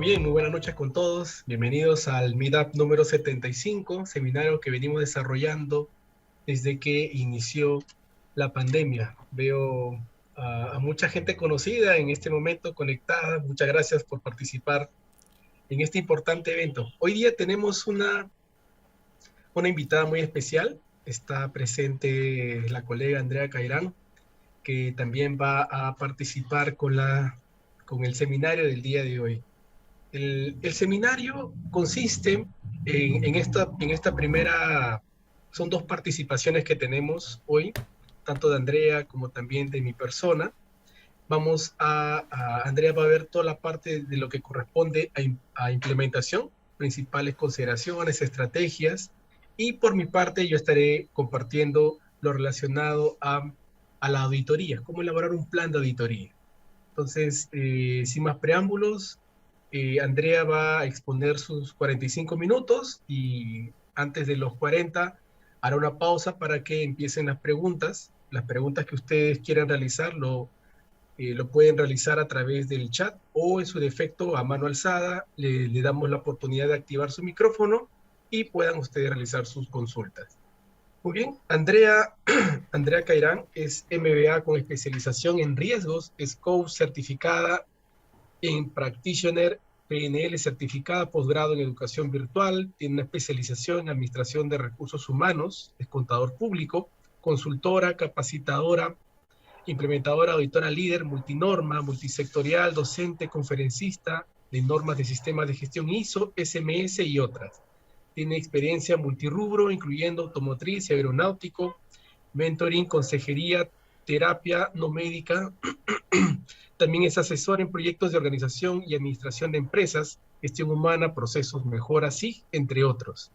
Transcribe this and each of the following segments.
bien, muy buenas noches con todos. Bienvenidos al Meetup número 75, seminario que venimos desarrollando desde que inició la pandemia. Veo a mucha gente conocida en este momento conectada. Muchas gracias por participar en este importante evento. Hoy día tenemos una invitada muy especial. Está presente la colega Andrea Cairán, que también va a participar con el seminario del día de hoy. El seminario consiste en esta primera, son dos participaciones que tenemos hoy, tanto de Andrea como también de mi persona. Andrea va a ver toda la parte de lo que corresponde a implementación, principales consideraciones, estrategias, y por mi parte yo estaré compartiendo lo relacionado a la auditoría, cómo elaborar un plan de auditoría. Entonces, sin más preámbulos, Andrea va a exponer sus 45 minutos y antes de los 40 hará una pausa para que empiecen las preguntas. Las preguntas que ustedes quieran realizar lo pueden realizar a través del chat o en su defecto a mano alzada. Le damos la oportunidad de activar su micrófono y puedan ustedes realizar sus consultas. Muy bien, Andrea Cairán es MBA con especialización en riesgos, es coach certificada en Practitioner, PNL certificada, posgrado en educación virtual, tiene una especialización en administración de recursos humanos, es contador público, consultora, capacitadora, implementadora, auditora líder, multinorma, multisectorial, docente, conferencista de normas de sistemas de gestión ISO, SMS y otras. Tiene experiencia multirrubro, incluyendo automotriz y aeronáutico, mentoring, consejería, terapia no médica. También es asesor en proyectos de organización y administración de empresas, gestión humana, procesos, mejora, sí, entre otros.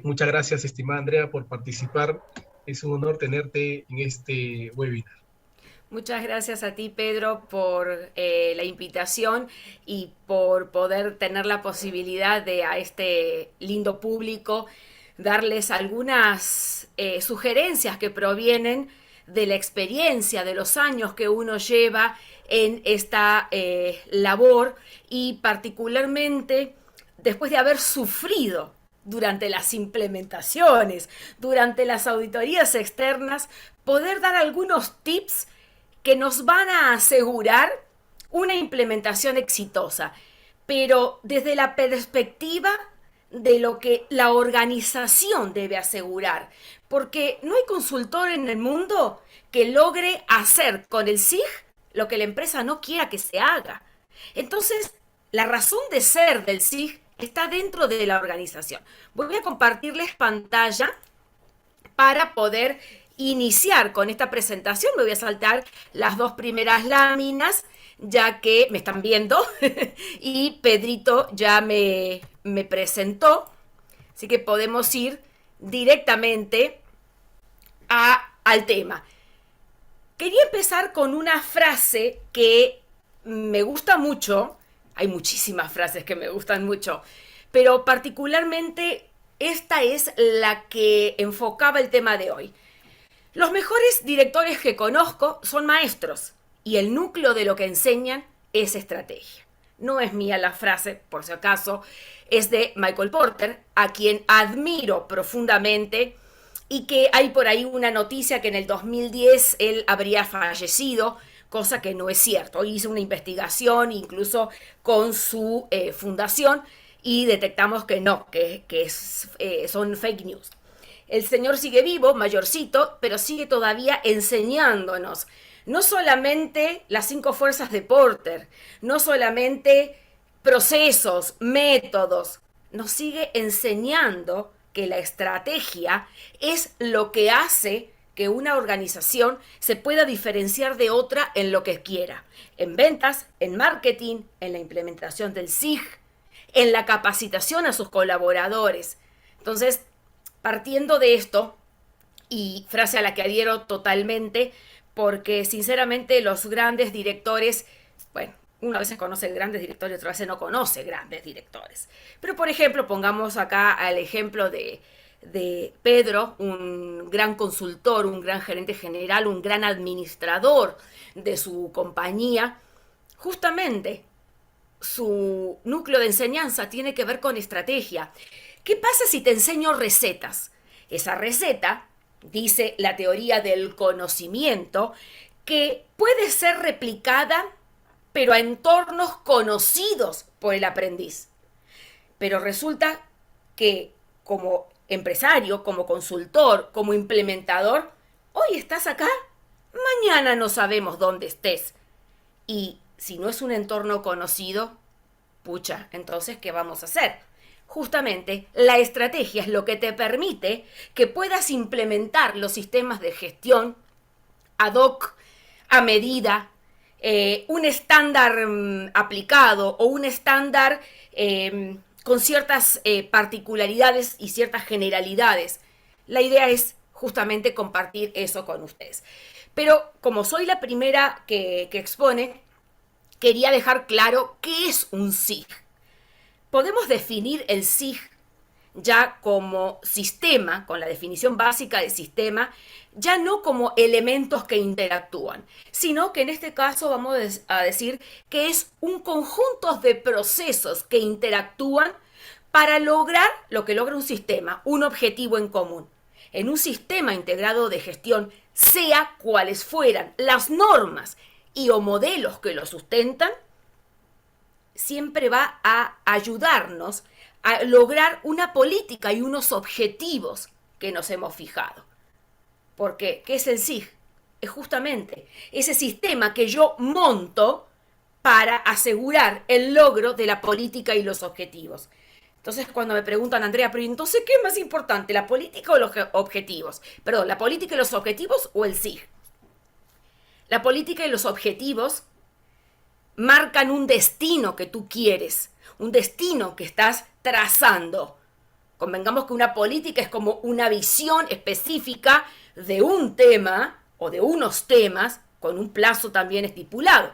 Muchas gracias, estimada Andrea, por participar. Es un honor tenerte en este webinar. Muchas gracias a ti, Pedro, por la invitación y por poder tener la posibilidad de a este lindo público darles algunas sugerencias que provienen de la experiencia, de los años que uno lleva en esta labor y particularmente después de haber sufrido durante las implementaciones, durante las auditorías externas, poder dar algunos tips que nos van a asegurar una implementación exitosa, pero desde la perspectiva de lo que la organización debe asegurar, porque no hay consultor en el mundo que logre hacer con el SIG lo que la empresa no quiera que se haga. Entonces, la razón de ser del SIG está dentro de la organización. Voy a compartirles pantalla para poder iniciar con esta presentación. Me voy a saltar las dos primeras láminas, ya que me están viendo y Pedrito ya me presentó, así que podemos ir directamente al tema. Quería empezar con una frase que me gusta mucho. Hay muchísimas frases que me gustan mucho, pero particularmente esta es la que enfocaba el tema de hoy. Los mejores directores que conozco son maestros y el núcleo de lo que enseñan es estrategia. No es mía la frase, por si acaso, es de Michael Porter, a quien admiro profundamente y que hay por ahí una noticia que en el 2010 él habría fallecido, cosa que no es cierto. Hice una investigación incluso con su fundación y detectamos que no, son fake news. El señor sigue vivo, mayorcito, pero sigue todavía enseñándonos no solamente las 5 fuerzas de Porter, no solamente procesos, métodos, nos sigue enseñando que la estrategia es lo que hace que una organización se pueda diferenciar de otra en lo que quiera, en ventas, en marketing, en la implementación del SIG, en la capacitación a sus colaboradores. Entonces, partiendo de esto, y frase a la que adhiero totalmente, porque sinceramente los grandes directores, bueno, una vez conoce grandes directores, otra vez no conoce grandes directores. Pero por ejemplo, pongamos acá al ejemplo de Pedro, un gran consultor, un gran gerente general, un gran administrador de su compañía, justamente su núcleo de enseñanza tiene que ver con estrategia. ¿Qué pasa si te enseño recetas? Esa receta, dice la teoría del conocimiento, que puede ser replicada, pero a entornos conocidos por el aprendiz. Pero resulta que como empresario, como consultor, como implementador, hoy estás acá, mañana no sabemos dónde estés. Y si no es un entorno conocido, pucha, entonces, ¿qué vamos a hacer? Justamente, la estrategia es lo que te permite que puedas implementar los sistemas de gestión ad hoc, a medida, un estándar aplicado o un estándar con ciertas particularidades y ciertas generalidades. La idea es justamente compartir eso con ustedes. Pero como soy la primera que expone, quería dejar claro qué es un SIG. Podemos definir el SIG ya como sistema, con la definición básica de sistema, ya no como elementos que interactúan, sino que en este caso vamos a decir que es un conjunto de procesos que interactúan para lograr lo que logra un sistema, un objetivo en común. En un sistema integrado de gestión, sea cuales fueran las normas y o modelos que lo sustentan, siempre va a ayudarnos a lograr una política y unos objetivos que nos hemos fijado. Porque, ¿qué es el SIG? Es justamente ese sistema que yo monto para asegurar el logro de la política y los objetivos. Entonces, cuando me preguntan, Andrea, pero entonces, ¿qué es más importante, la política o los objetivos? Perdón, ¿la política y los objetivos o el SIG? La política y los objetivos marcan un destino que tú quieres, un destino que estás trazando. Convengamos que una política es como una visión específica de un tema o de unos temas con un plazo también estipulado.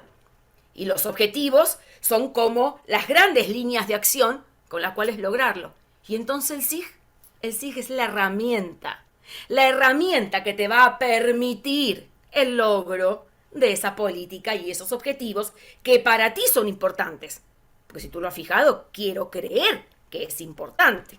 Y los objetivos son como las grandes líneas de acción con las cuales lograrlo. Y entonces el SIG es la herramienta que te va a permitir el logro de esa política y esos objetivos que para ti son importantes. Porque si tú lo has fijado, quiero creer que es importante.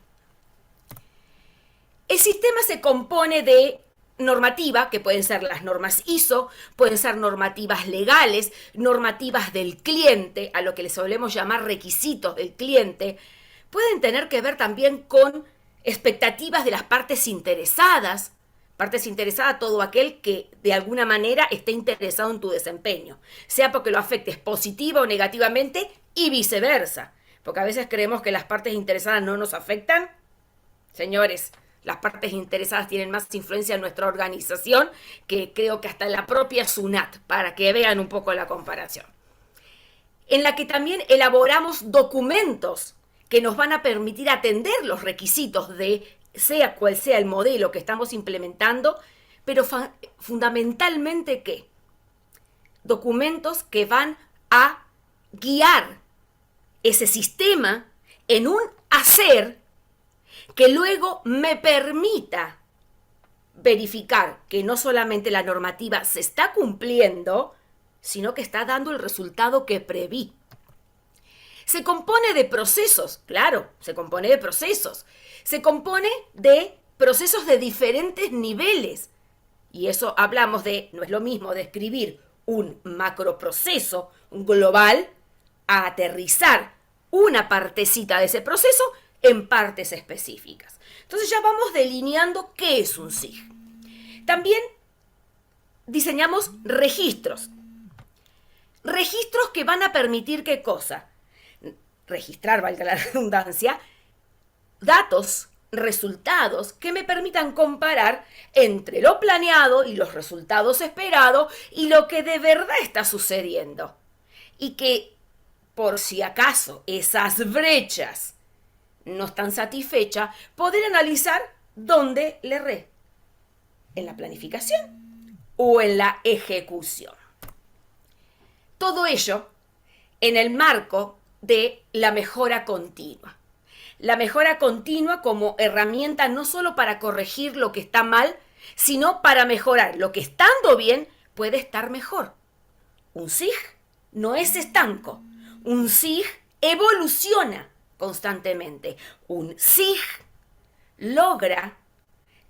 El sistema se compone de normativa, que pueden ser las normas ISO, pueden ser normativas legales, normativas del cliente, a lo que le solemos llamar requisitos del cliente, pueden tener que ver también con expectativas de las partes interesadas, todo aquel que de alguna manera esté interesado en tu desempeño, sea porque lo afectes positiva o negativamente y viceversa, porque a veces creemos que las partes interesadas no nos afectan. Señores, las partes interesadas tienen más influencia en nuestra organización que creo que hasta en la propia SUNAT, para que vean un poco la comparación. En la que también elaboramos documentos que nos van a permitir atender los requisitos de sea cual sea el modelo que estamos implementando, pero fundamentalmente ¿qué? Documentos que van a guiar ese sistema en un hacer que luego me permita verificar que no solamente la normativa se está cumpliendo, sino que está dando el resultado que preví. Se compone de procesos, claro, se compone de procesos. Se compone de procesos de diferentes niveles. Y eso hablamos de, no es lo mismo describir un macroproceso global a aterrizar una partecita de ese proceso en partes específicas. Entonces ya vamos delineando qué es un SIG. También diseñamos registros. Registros que van a permitir qué cosa. Registrar, valga la redundancia, datos, resultados que me permitan comparar entre lo planeado y los resultados esperados y lo que de verdad está sucediendo. Y que, por si acaso, esas brechas no están satisfechas, poder analizar dónde le erré. ¿En la planificación o en la ejecución? Todo ello en el marco de la mejora continua. La mejora continua como herramienta no solo para corregir lo que está mal, sino para mejorar lo que estando bien puede estar mejor. Un SIG no es estanco. Un SIG evoluciona constantemente. Un SIG logra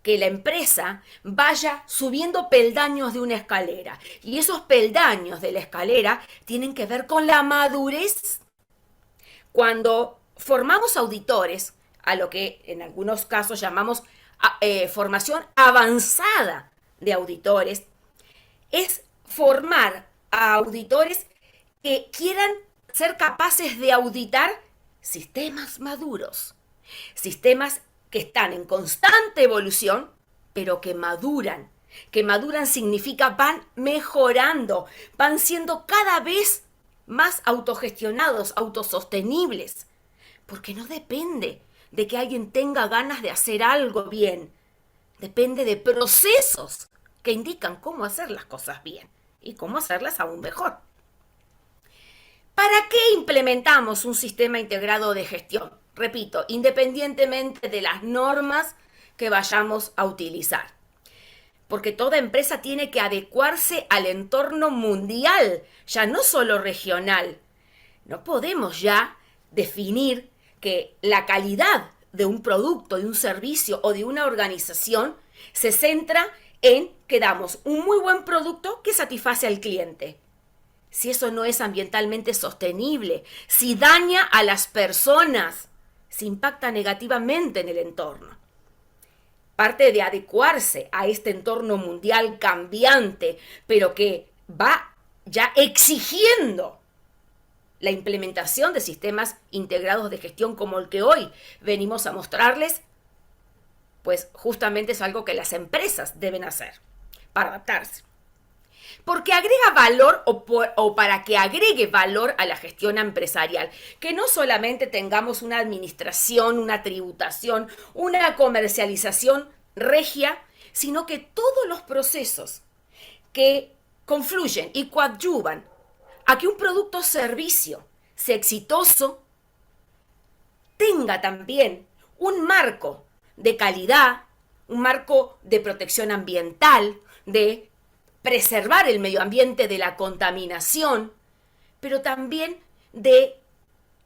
que la empresa vaya subiendo peldaños de una escalera. Y esos peldaños de la escalera tienen que ver con la madurez. Cuando formamos auditores, a lo que en algunos casos llamamos formación avanzada de auditores, es formar a auditores que quieran ser capaces de auditar sistemas maduros, sistemas que están en constante evolución, pero que maduran. Que maduran significa van mejorando, van siendo cada vez más autogestionados, autosostenibles, porque no depende de que alguien tenga ganas de hacer algo bien, depende de procesos que indican cómo hacer las cosas bien y cómo hacerlas aún mejor. ¿Para qué implementamos un sistema integrado de gestión? Repito, independientemente de las normas que vayamos a utilizar. Porque toda empresa tiene que adecuarse al entorno mundial, ya no solo regional. No podemos ya definir que la calidad de un producto, de un servicio o de una organización se centra en que damos un muy buen producto que satisface al cliente. Si eso no es ambientalmente sostenible, si daña a las personas, si impacta negativamente en el entorno. Parte de adecuarse a este entorno mundial cambiante, pero que va ya exigiendo la implementación de sistemas integrados de gestión como el que hoy venimos a mostrarles, pues justamente es algo que las empresas deben hacer para adaptarse. Porque agrega valor o para que agregue valor a la gestión empresarial. Que no solamente tengamos una administración, una tributación, una comercialización regia, sino que todos los procesos que confluyen y coadyuvan a que un producto o servicio sea exitoso, tenga también un marco de calidad, un marco de protección ambiental, de preservar el medio ambiente de la contaminación, pero también de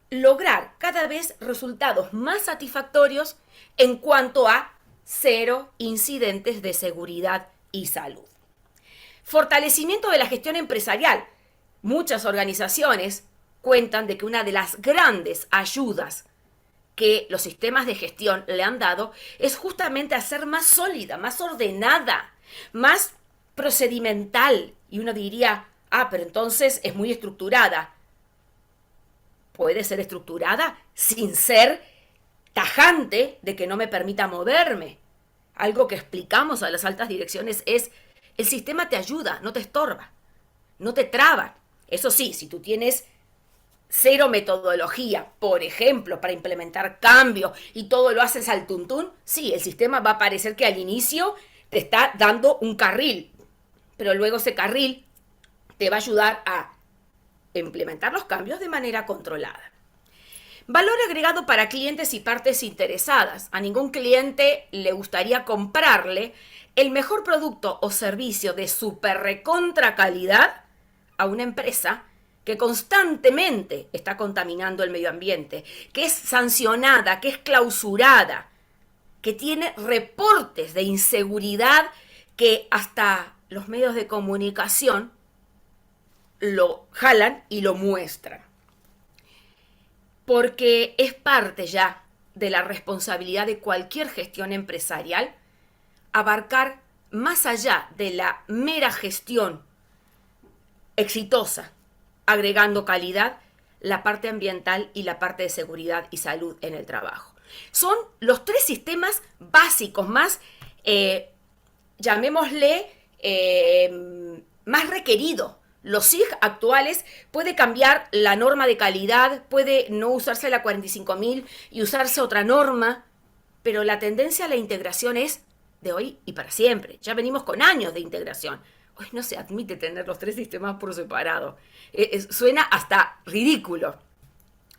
lograr cada vez resultados más satisfactorios en cuanto a cero incidentes de seguridad y salud. Fortalecimiento de la gestión empresarial. Muchas organizaciones cuentan de que una de las grandes ayudas que los sistemas de gestión le han dado es justamente hacer más sólida, más ordenada, más procedimental. Y uno diría, pero entonces es muy estructurada. Puede ser estructurada sin ser tajante de que no me permita moverme. Algo que explicamos a las altas direcciones es, el sistema te ayuda, no te estorba, no te traba. Eso sí, si tú tienes cero metodología, por ejemplo, para implementar cambios y todo lo haces al tuntún, sí, el sistema va a parecer que al inicio te está dando un carril, pero luego ese carril te va a ayudar a implementar los cambios de manera controlada. Valor agregado para clientes y partes interesadas. A ningún cliente le gustaría comprarle el mejor producto o servicio de super recontra calidad a una empresa que constantemente está contaminando el medio ambiente, que es sancionada, que es clausurada, que tiene reportes de inseguridad que hasta los medios de comunicación lo jalan y lo muestran. Porque es parte ya de la responsabilidad de cualquier gestión empresarial abarcar más allá de la mera gestión exitosa, agregando calidad, la parte ambiental y la parte de seguridad y salud en el trabajo. Son los tres sistemas básicos más, llamémosle, más requeridos. Los SIG actuales puede cambiar la norma de calidad, puede no usarse la 45000 y usarse otra norma, pero la tendencia a la integración es de hoy y para siempre. Ya venimos con años de integración. Hoy no se admite tener los tres sistemas por separado. Suena hasta ridículo.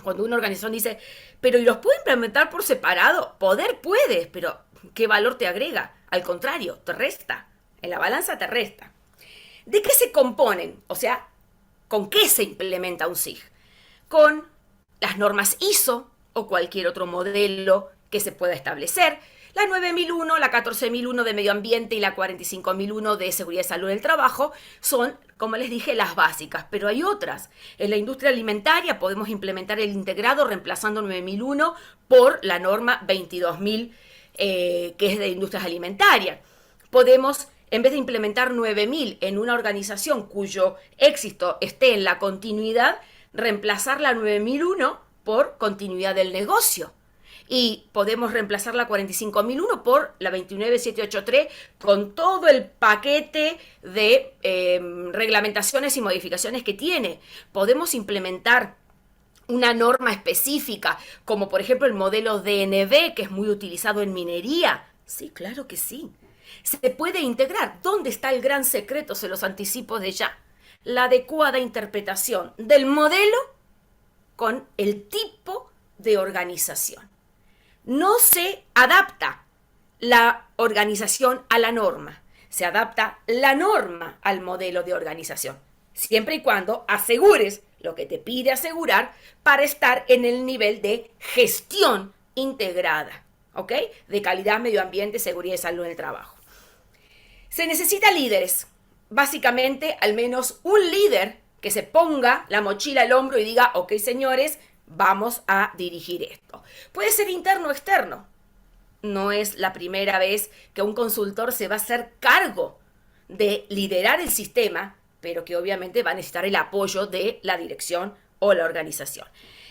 Cuando una organización dice, pero ¿y los puedo implementar por separado? Poder puedes, pero ¿qué valor te agrega? Al contrario, te resta. En la balanza te resta. ¿De qué se componen? O sea, ¿con qué se implementa un SIG? Con las normas ISO o cualquier otro modelo que se pueda establecer. La 9001, la 14001 de medio ambiente y la 45001 de seguridad y salud del trabajo son, como les dije, las básicas, pero hay otras. En la industria alimentaria podemos implementar el integrado reemplazando 9001 por la norma 22000, que es de industrias alimentarias. Podemos, en vez de implementar 9000 en una organización cuyo éxito esté en la continuidad, reemplazar la 9001 por continuidad del negocio. Y podemos reemplazar la 45001 por la 29783 con todo el paquete de reglamentaciones y modificaciones que tiene. Podemos implementar una norma específica, como por ejemplo el modelo DNV, que es muy utilizado en minería. Sí, claro que sí. Se puede integrar. ¿Dónde está el gran secreto? Se los anticipo de ya. La adecuada interpretación del modelo con el tipo de organización. No se adapta la organización a la norma, se adapta la norma al modelo de organización, siempre y cuando asegures lo que te pide asegurar para estar en el nivel de gestión integrada, ¿ok? De calidad, medio ambiente, seguridad y salud en el trabajo. Se necesita líderes, básicamente al menos un líder que se ponga la mochila al hombro y diga, ok, señores, vamos a dirigir esto. Puede ser interno o externo. No es la primera vez que un consultor se va a hacer cargo de liderar el sistema, pero que obviamente va a necesitar el apoyo de la dirección o la organización.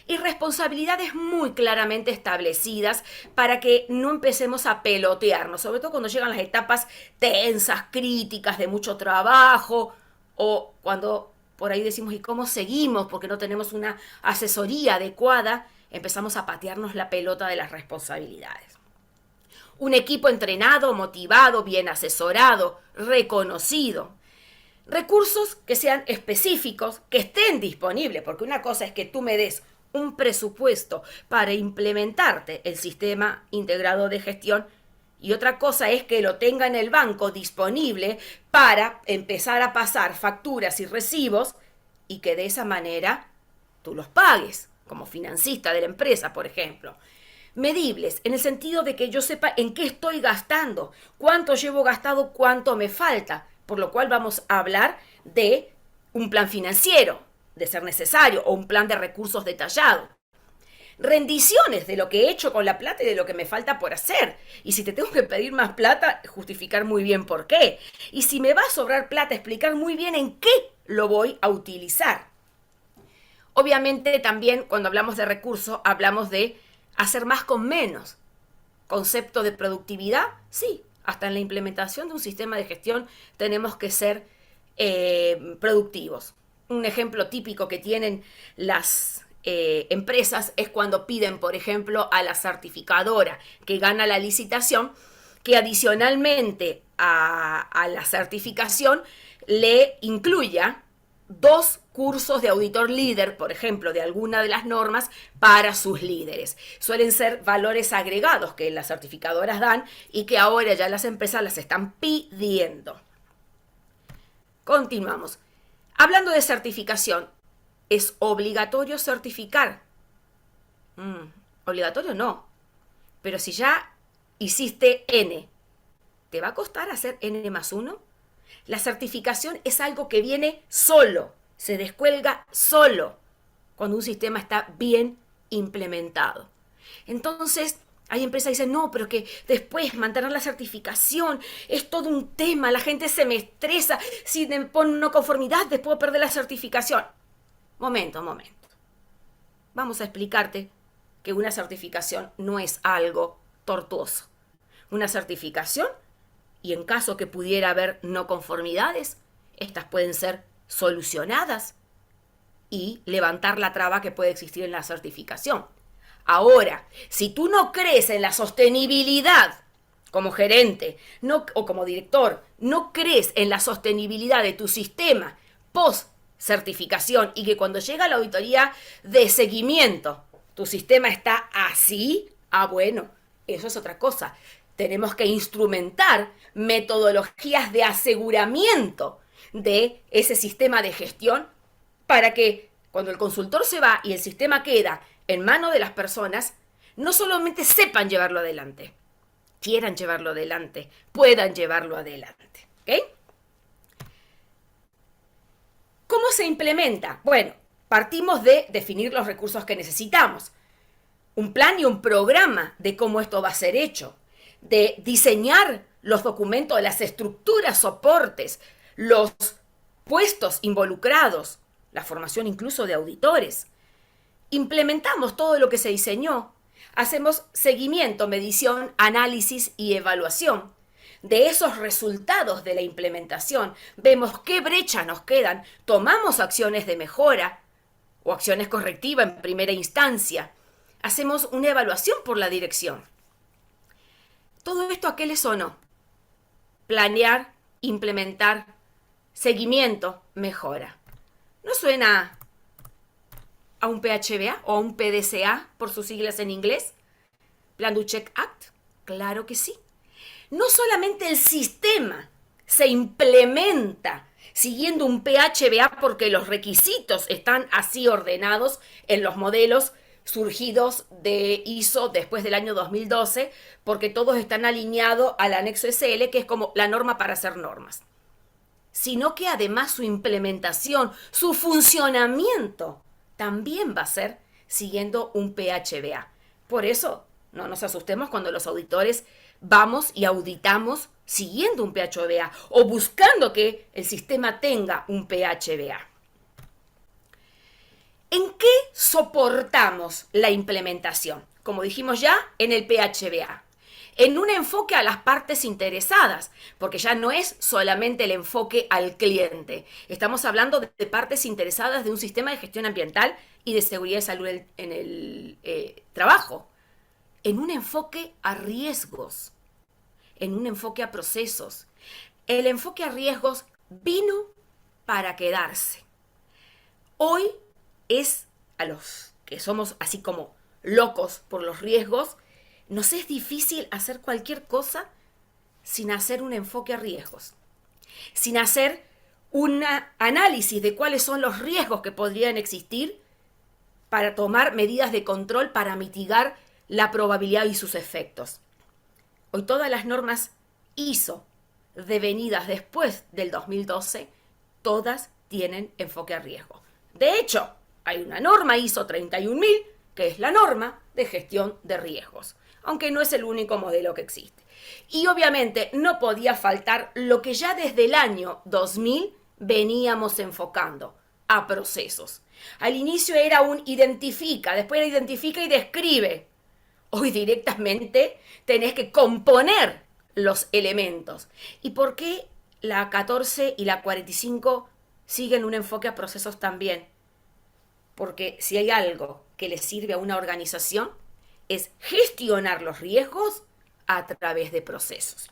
Y responsabilidades muy claramente establecidas para que no empecemos a pelotearnos, sobre todo cuando llegan las etapas tensas, críticas, de mucho trabajo, o cuando por ahí decimos, ¿y cómo seguimos? Porque no tenemos una asesoría adecuada, empezamos a patearnos la pelota de las responsabilidades. Un equipo entrenado, motivado, bien asesorado, reconocido. Recursos que sean específicos, que estén disponibles, porque una cosa es que tú me des un presupuesto para implementarte el sistema integrado de gestión y otra cosa es que lo tenga en el banco disponible para empezar a pasar facturas y recibos y que de esa manera tú los pagues, como financista de la empresa, por ejemplo. Medibles, en el sentido de que yo sepa en qué estoy gastando, cuánto llevo gastado, cuánto me falta, por lo cual vamos a hablar de un plan financiero, de ser necesario, o un plan de recursos detallado. Rendiciones de lo que he hecho con la plata y de lo que me falta por hacer. Y si te tengo que pedir más plata, justificar muy bien por qué. Y si me va a sobrar plata, explicar muy bien en qué lo voy a utilizar. Obviamente también cuando hablamos de recursos, hablamos de hacer más con menos. Concepto de productividad, sí. Hasta en la implementación de un sistema de gestión tenemos que ser productivos. Un ejemplo típico que tienen las empresas es cuando piden, por ejemplo, a la certificadora que gana la licitación, que adicionalmente a la certificación le incluya 2 cursos de auditor líder, por ejemplo, de alguna de las normas para sus líderes. Suelen ser valores agregados que las certificadoras dan y que ahora ya las empresas las están pidiendo. Continuamos. Hablando de certificación, ¿es obligatorio certificar? Obligatorio no. Pero si ya hiciste N, ¿te va a costar hacer N más 1? La certificación es algo que viene solo, se descuelga solo, cuando un sistema está bien implementado. Entonces, hay empresas que dicen, no, pero que después mantener la certificación es todo un tema, la gente se me estresa, si me pone una conformidad después perder la certificación. Momento. Vamos a explicarte que una certificación no es algo tortuoso. Una certificación, y en caso que pudiera haber no conformidades, estas pueden ser solucionadas y levantar la traba que puede existir en la certificación. Ahora, si tú no crees en la sostenibilidad como gerente o como director, no crees en la sostenibilidad de tu sistema post certificación y que cuando llega la auditoría de seguimiento tu sistema está así, bueno, eso es otra cosa. Tenemos que instrumentar metodologías de aseguramiento de ese sistema de gestión para que cuando el consultor se va y el sistema queda en manos de las personas, no solamente sepan llevarlo adelante, quieran llevarlo adelante, puedan llevarlo adelante. ¿Ok? ¿Cómo se implementa? Bueno, partimos de definir los recursos que necesitamos, un plan y un programa de cómo esto va a ser hecho, de diseñar los documentos, las estructuras, soportes, los puestos involucrados, la formación incluso de auditores. Implementamos todo lo que se diseñó, hacemos seguimiento, medición, análisis y evaluación de esos resultados de la implementación, vemos qué brechas nos quedan, tomamos acciones de mejora o acciones correctivas en primera instancia, hacemos una evaluación por la dirección. ¿Todo esto a qué le sonó? Planear, implementar, seguimiento, mejora. ¿No suena a un PHBA o a un PDCA por sus siglas en inglés? Plan do Check Act. Claro que sí. No solamente el sistema se implementa siguiendo un PHBA porque los requisitos están así ordenados en los modelos surgidos de ISO después del año 2012, porque todos están alineados al anexo SL, que es como la norma para hacer normas, sino que además su implementación, su funcionamiento, también va a ser siguiendo un PHBA. Por eso, no nos asustemos cuando los auditores vamos y auditamos siguiendo un PHBA o buscando que el sistema tenga un PHBA. ¿En qué soportamos la implementación? Como dijimos ya, en el PHBA. En un enfoque a las partes interesadas, porque ya no es solamente el enfoque al cliente. Estamos hablando de partes interesadas de un sistema de gestión ambiental y de seguridad y salud en el trabajo. En un enfoque a riesgos, en un enfoque a procesos. El enfoque a riesgos vino para quedarse. Hoy es a los que somos así como locos por los riesgos, nos es difícil hacer cualquier cosa sin hacer un enfoque a riesgos, sin hacer un análisis de cuáles son los riesgos que podrían existir para tomar medidas de control para mitigar la probabilidad y sus efectos. Hoy todas las normas ISO devenidas después del 2012, todas tienen enfoque a riesgo. De hecho, hay una norma ISO 31000, que es la norma de gestión de riesgos, aunque no es el único modelo que existe. Y obviamente no podía faltar lo que ya desde el año 2000 veníamos enfocando, a procesos. Al inicio era un identifica, después era identifica y describe. Hoy directamente tenés que componer los elementos. ¿Y por qué la 14 y la 45 siguen un enfoque a procesos también? Porque si hay algo que le sirve a una organización es gestionar los riesgos a través de procesos.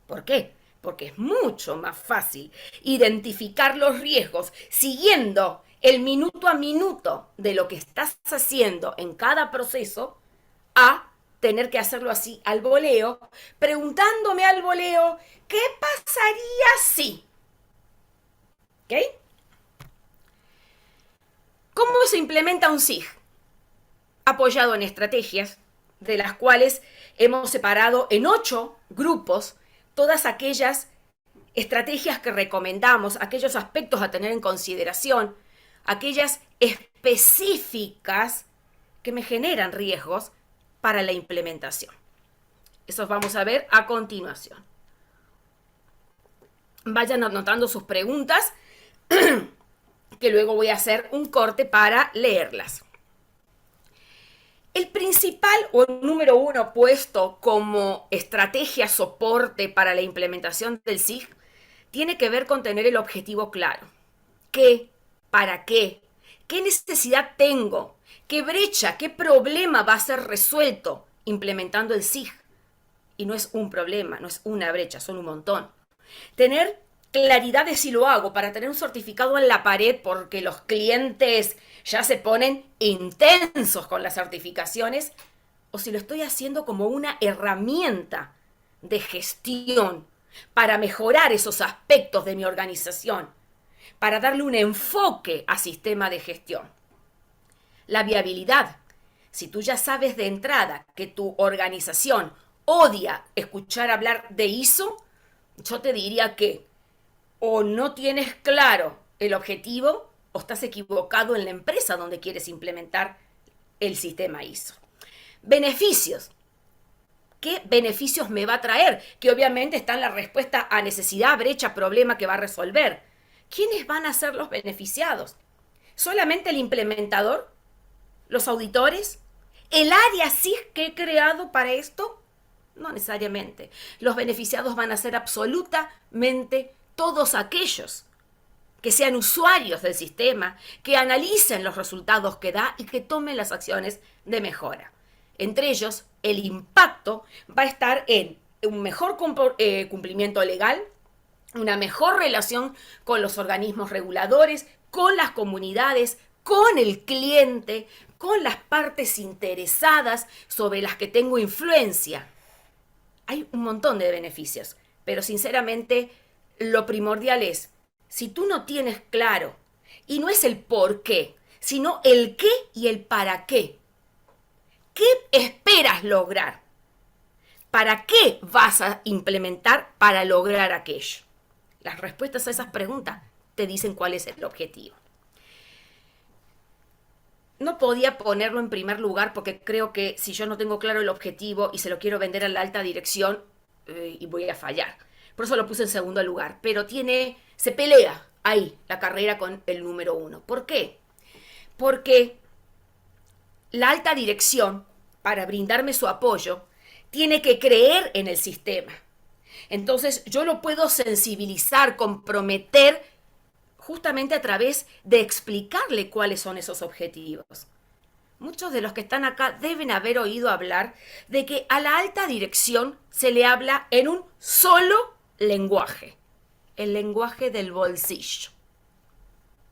¿Por qué? Porque es mucho más fácil identificar los riesgos siguiendo el minuto a minuto de lo que estás haciendo en cada proceso a tener que hacerlo así al voleo, preguntándome al voleo, ¿qué pasaría si? ¿Ok? ¿Cómo se implementa un SIG? Apoyado en estrategias, de las cuales hemos separado en 8 grupos todas aquellas estrategias que recomendamos, aquellos aspectos a tener en consideración, aquellas específicas que me generan riesgos para la implementación. Eso vamos a ver a continuación. Vayan anotando sus preguntas, que luego voy a hacer un corte para leerlas. El principal o el número 1 puesto como estrategia soporte para la implementación del SIG tiene que ver con tener el objetivo claro. ¿Qué? ¿Para qué? ¿Qué necesidad tengo? ¿Qué brecha? ¿Qué problema va a ser resuelto implementando el SIG? Y no es un problema, no es una brecha, son un montón. Tener claridad de si lo hago para tener un certificado en la pared porque los clientes ya se ponen intensos con las certificaciones, o si lo estoy haciendo como una herramienta de gestión para mejorar esos aspectos de mi organización. para darle un enfoque a sistema de gestión. La viabilidad. Si tú ya sabes de entrada que tu organización odia escuchar hablar de ISO, yo te diría que o no tienes claro el objetivo o estás equivocado en la empresa donde quieres implementar el sistema ISO. Beneficios. ¿Qué beneficios me va a traer? Que obviamente está en la respuesta a necesidad, brecha, problema que va a resolver. ¿Quiénes van a ser los beneficiados? ¿Solamente el implementador? ¿Los auditores? ¿El área SIG que he creado para esto? No necesariamente. Los beneficiados van a ser absolutamente todos aquellos que sean usuarios del sistema, que analicen los resultados que da y que tomen las acciones de mejora. Entre ellos, el impacto va a estar en un mejor cumplimiento legal, una mejor relación con los organismos reguladores, con las comunidades, con el cliente, con las partes interesadas sobre las que tengo influencia. Hay un montón de beneficios, pero sinceramente lo primordial es, si tú no tienes claro, y no es el por qué, sino el qué y el para qué. ¿Qué esperas lograr? ¿Para qué vas a implementar para lograr aquello? Las respuestas a esas preguntas te dicen cuál es el objetivo. No podía ponerlo en primer lugar porque creo que si yo no tengo claro el objetivo y se lo quiero vender a la alta dirección, y voy a fallar. Por eso lo puse en segundo lugar. Pero se pelea ahí la carrera con el número 1. ¿Por qué? Porque la alta dirección, para brindarme su apoyo, tiene que creer en el sistema. Entonces yo lo puedo sensibilizar, comprometer, justamente a través de explicarle cuáles son esos objetivos. Muchos de los que están acá deben haber oído hablar de que a la alta dirección se le habla en un solo lenguaje, el lenguaje del bolsillo.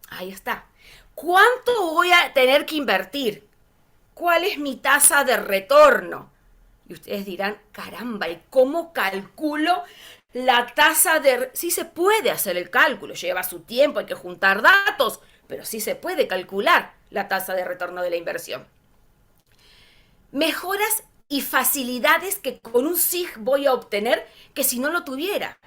Ahí está. ¿Cuánto voy a tener que invertir? ¿Cuál es mi tasa de retorno? Y ustedes dirán, caramba, ¿y cómo calculo la tasa de... Sí se puede hacer el cálculo, lleva su tiempo, hay que juntar datos, pero sí se puede calcular la tasa de retorno de la inversión. Mejoras y facilidades que con un SIG voy a obtener que si no lo tuviera.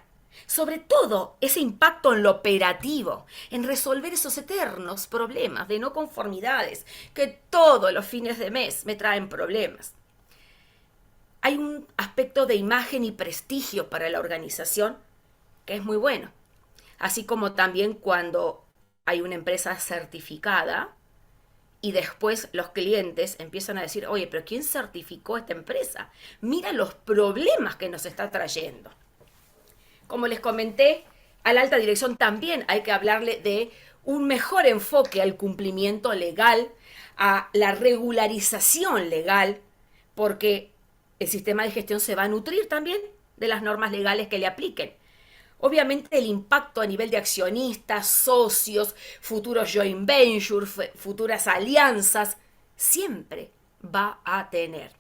Sobre todo ese impacto en lo operativo, en resolver esos eternos problemas de no conformidades que todos los fines de mes me traen problemas. Hay un aspecto de imagen y prestigio para la organización que es muy bueno. Así como también cuando hay una empresa certificada y después los clientes empiezan a decir, oye, pero ¿quién certificó esta empresa? Mira los problemas que nos está trayendo. Como les comenté, a la alta dirección también hay que hablarle de un mejor enfoque al cumplimiento legal, a la regularización legal, porque el sistema de gestión se va a nutrir también de las normas legales que le apliquen. Obviamente el impacto a nivel de accionistas, socios, futuros joint ventures, futuras alianzas, siempre va a tener.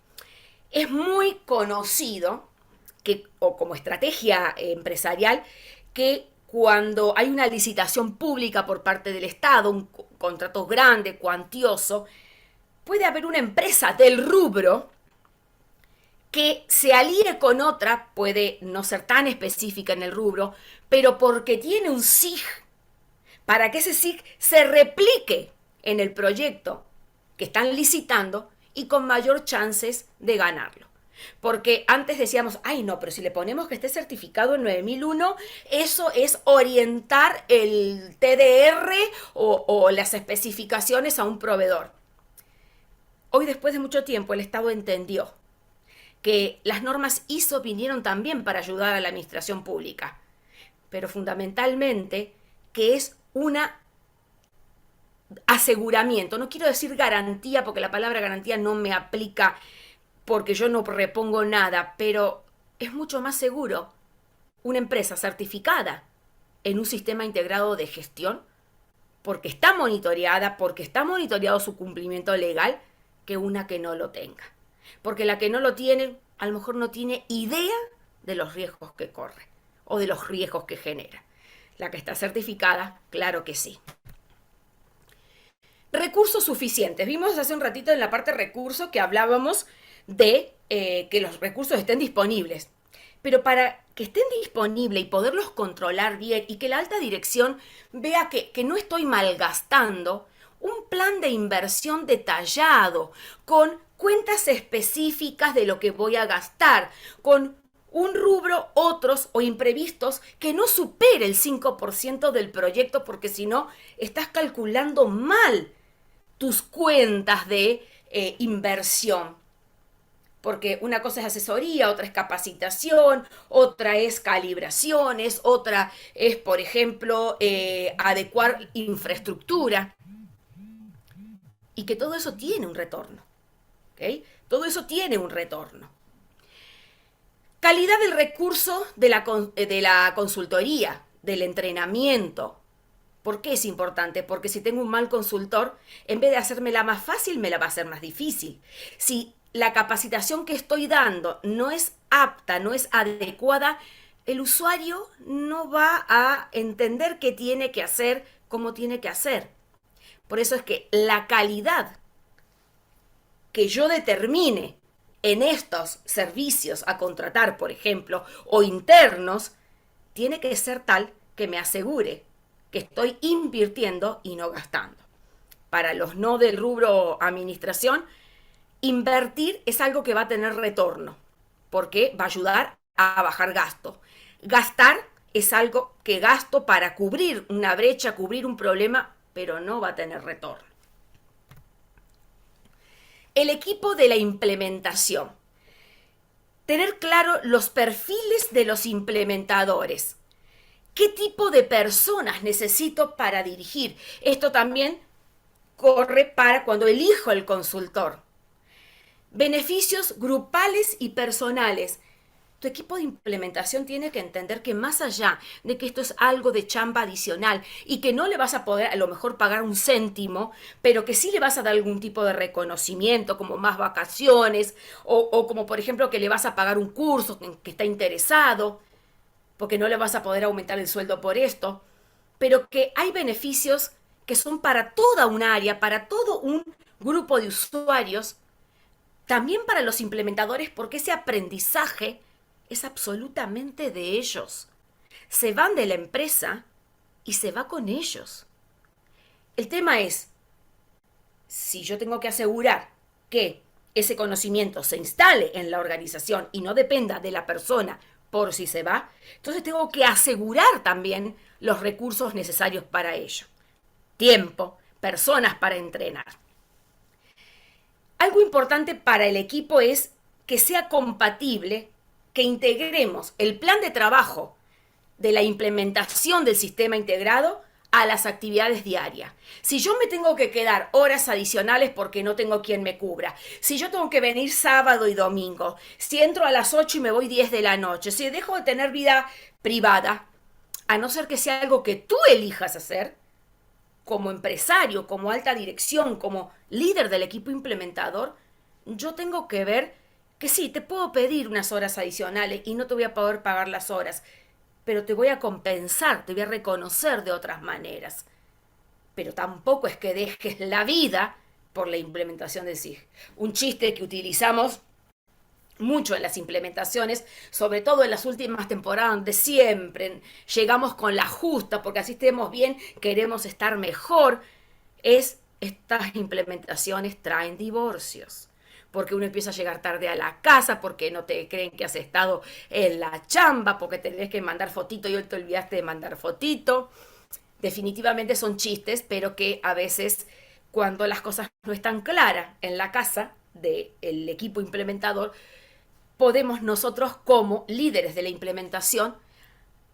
Es muy conocido que, o como estrategia empresarial, que cuando hay una licitación pública por parte del Estado, un contrato grande, cuantioso, puede haber una empresa del rubro que se alíe con otra, puede no ser tan específica en el rubro, pero porque tiene un SIG, para que ese SIG se replique en el proyecto que están licitando y con mayor chances de ganarlo. Porque antes decíamos, ay no, pero si le ponemos que esté certificado en 9001, eso es orientar el TDR o las especificaciones a un proveedor. Hoy, después de mucho tiempo, el Estado entendió que las normas ISO vinieron también para ayudar a la administración pública, pero fundamentalmente que es un aseguramiento. No quiero decir garantía, porque la palabra garantía no me aplica porque yo no repongo nada, pero es mucho más seguro una empresa certificada en un sistema integrado de gestión porque está monitoreada, porque está monitoreado su cumplimiento legal, que una que no lo tenga. Porque la que no lo tiene, a lo mejor no tiene idea de los riesgos que corre o de los riesgos que genera. La que está certificada, claro que sí. Recursos suficientes. Vimos hace un ratito en la parte recursos que hablábamos de que los recursos estén disponibles. Pero para que estén disponibles y poderlos controlar bien y que la alta dirección vea que no estoy malgastando, un plan de inversión detallado, con cuentas específicas de lo que voy a gastar, con un rubro, otros o imprevistos que no supere el 5% del proyecto, porque si no, estás calculando mal tus cuentas de inversión. Porque una cosa es asesoría, otra es capacitación, otra es calibraciones, otra es, por ejemplo, adecuar infraestructura. Y que todo eso tiene un retorno. ¿Okay? Todo eso tiene un retorno. Calidad del recurso de la consultoría, del entrenamiento. ¿Por qué es importante? Porque si tengo un mal consultor, en vez de hacérmela más fácil, me la va a hacer más difícil. Si la capacitación que estoy dando no es apta, no es adecuada, el usuario no va a entender qué tiene que hacer, cómo tiene que hacer. Por eso es que la calidad que yo determine en estos servicios a contratar, por ejemplo, o internos, tiene que ser tal que me asegure que estoy invirtiendo y no gastando. Para los no del rubro administración, invertir es algo que va a tener retorno, porque va a ayudar a bajar gasto. Gastar es algo que gasto para cubrir una brecha, cubrir un problema, pero no va a tener retorno. El equipo de la implementación. Tener claro los perfiles de los implementadores. ¿Qué tipo de personas necesito para dirigir? Esto también corre para cuando elijo el consultor. Beneficios grupales y personales. Tu equipo de implementación tiene que entender que más allá de que esto es algo de chamba adicional y que no le vas a poder a lo mejor pagar un céntimo, pero que sí le vas a dar algún tipo de reconocimiento, como más vacaciones, o como por ejemplo que le vas a pagar un curso que está interesado, porque no le vas a poder aumentar el sueldo por esto, pero que hay beneficios que son para toda un área, para todo un grupo de usuarios, también para los implementadores, porque ese aprendizaje es absolutamente de ellos. Se van de la empresa y se va con ellos. El tema es, si yo tengo que asegurar que ese conocimiento se instale en la organización y no dependa de la persona por si se va, entonces tengo que asegurar también los recursos necesarios para ello. Tiempo, personas para entrenar. Algo importante para el equipo es que sea compatible, que integremos el plan de trabajo de la implementación del sistema integrado a las actividades diarias. Si yo me tengo que quedar horas adicionales porque no tengo quien me cubra, si yo tengo que venir sábado y domingo, si entro a las 8 y me voy 10 de la noche, si dejo de tener vida privada, a no ser que sea algo que tú elijas hacer, como empresario, como alta dirección, como líder del equipo implementador, yo tengo que ver que sí, te puedo pedir unas horas adicionales y no te voy a poder pagar las horas, pero te voy a compensar, te voy a reconocer de otras maneras. Pero tampoco es que dejes la vida por la implementación de SIG. Un chiste que utilizamos mucho en las implementaciones, sobre todo en las últimas temporadas, donde siempre llegamos con la justa, porque así estemos bien, queremos estar mejor, es estas implementaciones traen divorcios. Porque uno empieza a llegar tarde a la casa, porque no te creen que has estado en la chamba, porque tenés que mandar fotito y hoy te olvidaste de mandar fotito. Definitivamente son chistes, pero que a veces cuando las cosas no están claras en la casa del equipo implementador, podemos nosotros como líderes de la implementación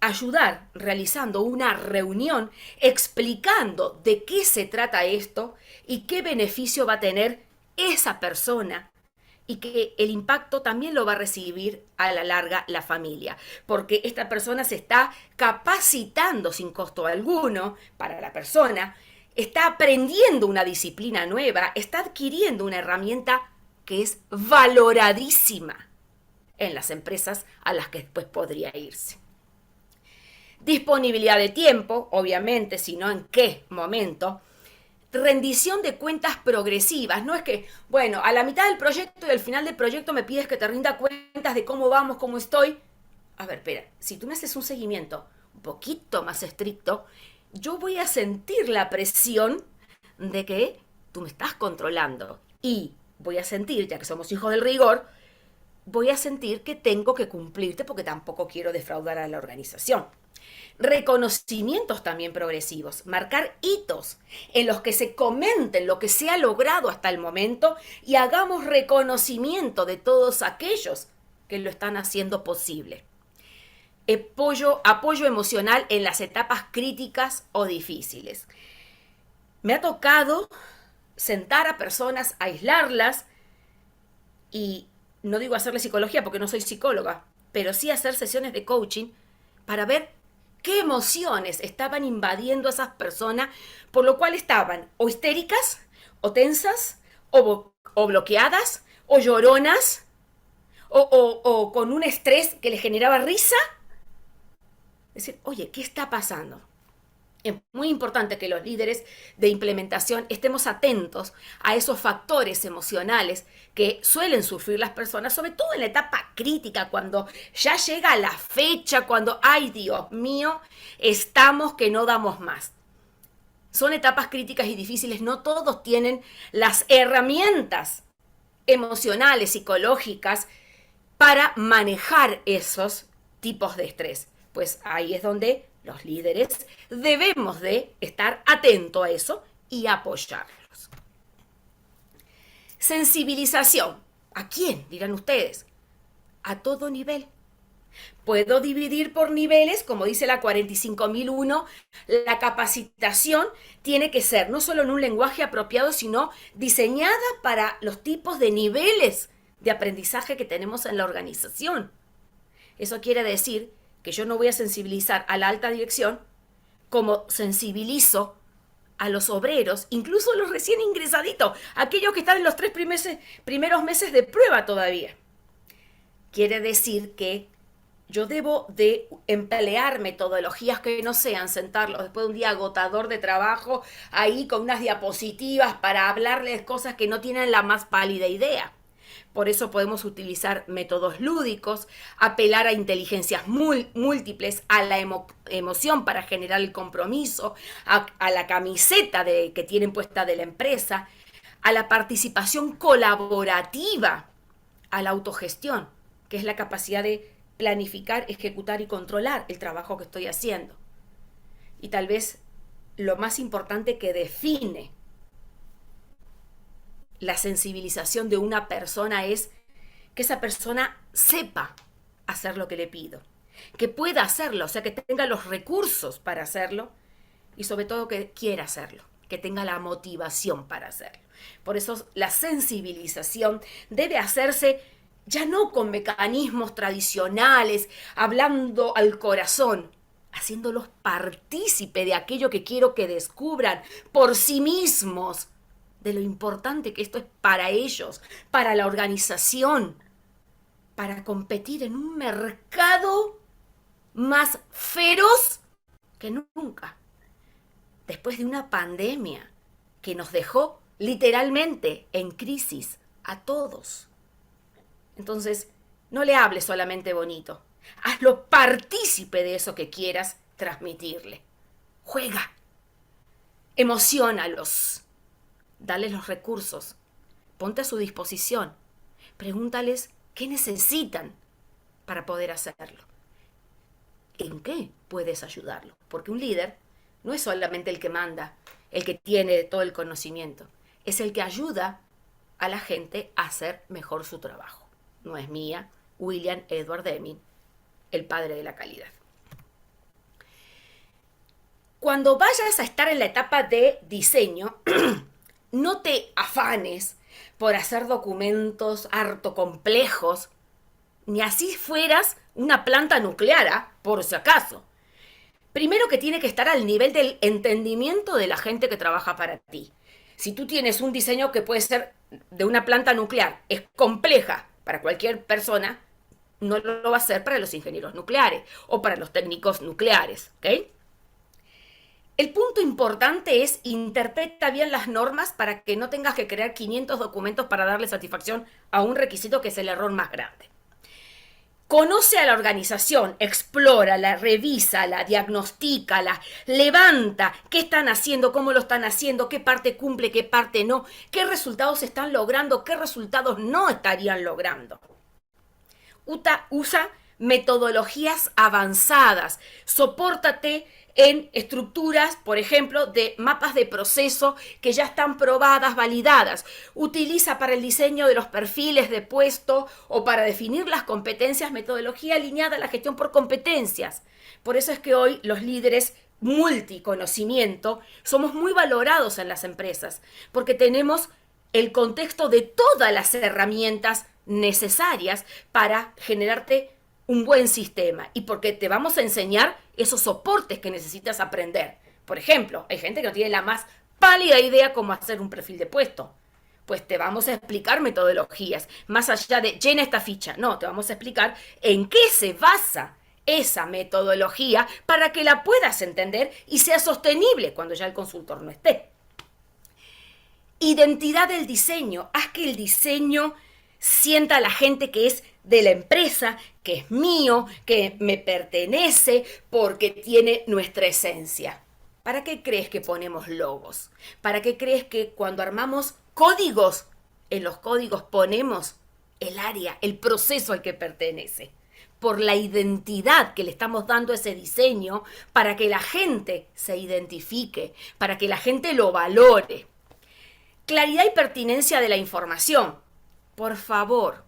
ayudar realizando una reunión explicando de qué se trata esto y qué beneficio va a tener esa persona y que el impacto también lo va a recibir a la larga la familia, porque esta persona se está capacitando sin costo alguno para la persona, está aprendiendo una disciplina nueva, está adquiriendo una herramienta que es valoradísima en las empresas a las que después podría irse. Disponibilidad de tiempo, obviamente, sino en qué momento. Rendición de cuentas progresivas. No es que, bueno, a la mitad del proyecto y al final del proyecto me pides que te rinda cuentas de cómo vamos, cómo estoy. A ver, espera, si tú me haces un seguimiento un poquito más estricto, yo voy a sentir la presión de que tú me estás controlando. Y voy a sentir, ya que somos hijos del rigor, voy a sentir que tengo que cumplirte porque tampoco quiero defraudar a la organización. Reconocimientos también progresivos, marcar hitos en los que se comenten lo que se ha logrado hasta el momento y hagamos reconocimiento de todos aquellos que lo están haciendo posible. Apoyo emocional en las etapas críticas o difíciles. Me ha tocado sentar a personas, aislarlas y no digo hacerle psicología porque no soy psicóloga, pero sí hacer sesiones de coaching para ver qué emociones estaban invadiendo a esas personas, por lo cual estaban o histéricas, o tensas, o bloqueadas, o lloronas, o con un estrés que les generaba risa. Es decir, oye, ¿qué está pasando? Es muy importante que los líderes de implementación estemos atentos a esos factores emocionales que suelen sufrir las personas, sobre todo en la etapa crítica, cuando ya llega la fecha, cuando, ay Dios mío, estamos que no damos más. Son etapas críticas y difíciles, no todos tienen las herramientas emocionales, psicológicas, para manejar esos tipos de estrés. Pues ahí es donde los líderes debemos de estar atentos a eso y apoyarlos. Sensibilización. ¿A quién? Dirán ustedes. A todo nivel. Puedo dividir por niveles, como dice la 45001, la capacitación tiene que ser no solo en un lenguaje apropiado, sino diseñada para los tipos de niveles de aprendizaje que tenemos en la organización. Eso quiere decir que yo no voy a sensibilizar a la alta dirección como sensibilizo a los obreros, incluso a los recién ingresaditos, aquellos que están en los 3 primeros meses de prueba todavía. Quiere decir que yo debo de emplear metodologías que no sean sentarlos después de un día agotador de trabajo ahí con unas diapositivas para hablarles cosas que no tienen la más pálida idea. Por eso podemos utilizar métodos lúdicos, apelar a inteligencias múltiples, a la emoción para generar el compromiso, a la camiseta que tienen puesta de la empresa, a la participación colaborativa, a la autogestión, que es la capacidad de planificar, ejecutar y controlar el trabajo que estoy haciendo. Y tal vez lo más importante que define la sensibilización de una persona es que esa persona sepa hacer lo que le pido, que pueda hacerlo, o sea, que tenga los recursos para hacerlo y sobre todo que quiera hacerlo, que tenga la motivación para hacerlo. Por eso la sensibilización debe hacerse ya no con mecanismos tradicionales, hablando al corazón, haciéndolos partícipe de aquello que quiero que descubran por sí mismos, de lo importante que esto es para ellos, para la organización, para competir en un mercado más feroz que nunca. Después de una pandemia que nos dejó literalmente en crisis a todos. Entonces, no le hables solamente bonito. Hazlo partícipe de eso que quieras transmitirle. Juega. Emociónalos. Dales los recursos. Ponte a su disposición. Pregúntales qué necesitan para poder hacerlo. ¿En qué puedes ayudarlo? Porque un líder no es solamente el que manda, el que tiene todo el conocimiento. Es el que ayuda a la gente a hacer mejor su trabajo. No es mía, William Edward Deming, el padre de la calidad. Cuando vayas a estar en la etapa de diseño, no te afanes por hacer documentos harto complejos, ni así fueras una planta nuclear, por si acaso. Primero que tiene que estar al nivel del entendimiento de la gente que trabaja para ti. Si tú tienes un diseño que puede ser de una planta nuclear, es compleja para cualquier persona, no lo va a hacer para los ingenieros nucleares o para los técnicos nucleares, ¿ok? El punto importante es interpreta bien las normas para que no tengas que crear 500 documentos para darle satisfacción a un requisito que es el error más grande. Conoce a la organización, explórala, revísala, diagnostícala, levanta qué están haciendo, cómo lo están haciendo, qué parte cumple, qué parte no, qué resultados están logrando, qué resultados no estarían logrando. Usa metodologías avanzadas, sopórtate en estructuras, por ejemplo, de mapas de proceso que ya están probadas, validadas. Utiliza para el diseño de los perfiles de puesto o para definir las competencias, metodología alineada a la gestión por competencias. Por eso es que hoy los líderes multiconocimiento somos muy valorados en las empresas, porque tenemos el contexto de todas las herramientas necesarias para generarte un buen sistema y porque te vamos a enseñar esos soportes que necesitas aprender. Por ejemplo, hay gente que no tiene la más pálida idea cómo hacer un perfil de puesto. Pues te vamos a explicar metodologías, más allá de llena esta ficha. No, te vamos a explicar en qué se basa esa metodología para que la puedas entender y sea sostenible cuando ya el consultor no esté. Identidad del diseño. Haz que el diseño sienta a la gente que es de la empresa, que es mío, que me pertenece, porque tiene nuestra esencia. ¿Para qué crees que ponemos logos? ¿Para qué crees que cuando armamos códigos, en los códigos ponemos el área, el proceso al que pertenece? Por la identidad que le estamos dando a ese diseño para que la gente se identifique, para que la gente lo valore. Claridad y pertinencia de la información. Por favor,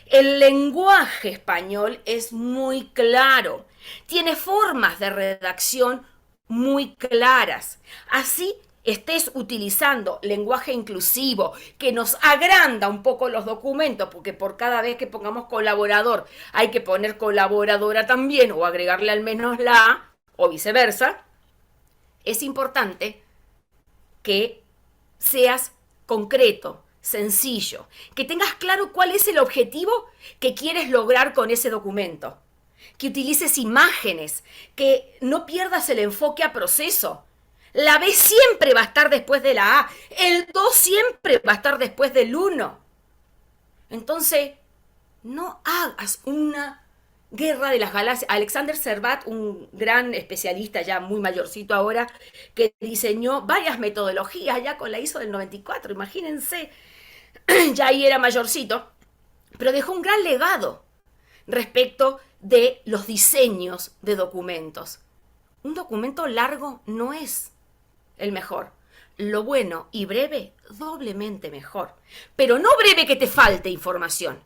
el lenguaje español es muy claro, tiene formas de redacción muy claras. Así estés utilizando lenguaje inclusivo que nos agranda un poco los documentos, porque por cada vez que pongamos colaborador hay que poner colaboradora también o agregarle al menos la A o viceversa, es importante que seas concreto, sencillo, que tengas claro cuál es el objetivo que quieres lograr con ese documento, que utilices imágenes, que no pierdas el enfoque a proceso. La B siempre va a estar después de la A, el 2 siempre va a estar después del 1. Entonces, no hagas una guerra de las galaxias. Alexander Servat, un gran especialista ya muy mayorcito ahora, que diseñó varias metodologías ya con la ISO del 94, imagínense, ya ahí era mayorcito, pero dejó un gran legado respecto de los diseños de documentos. Un documento largo no es el mejor. Lo bueno y breve, doblemente mejor. Pero no breve que te falte información.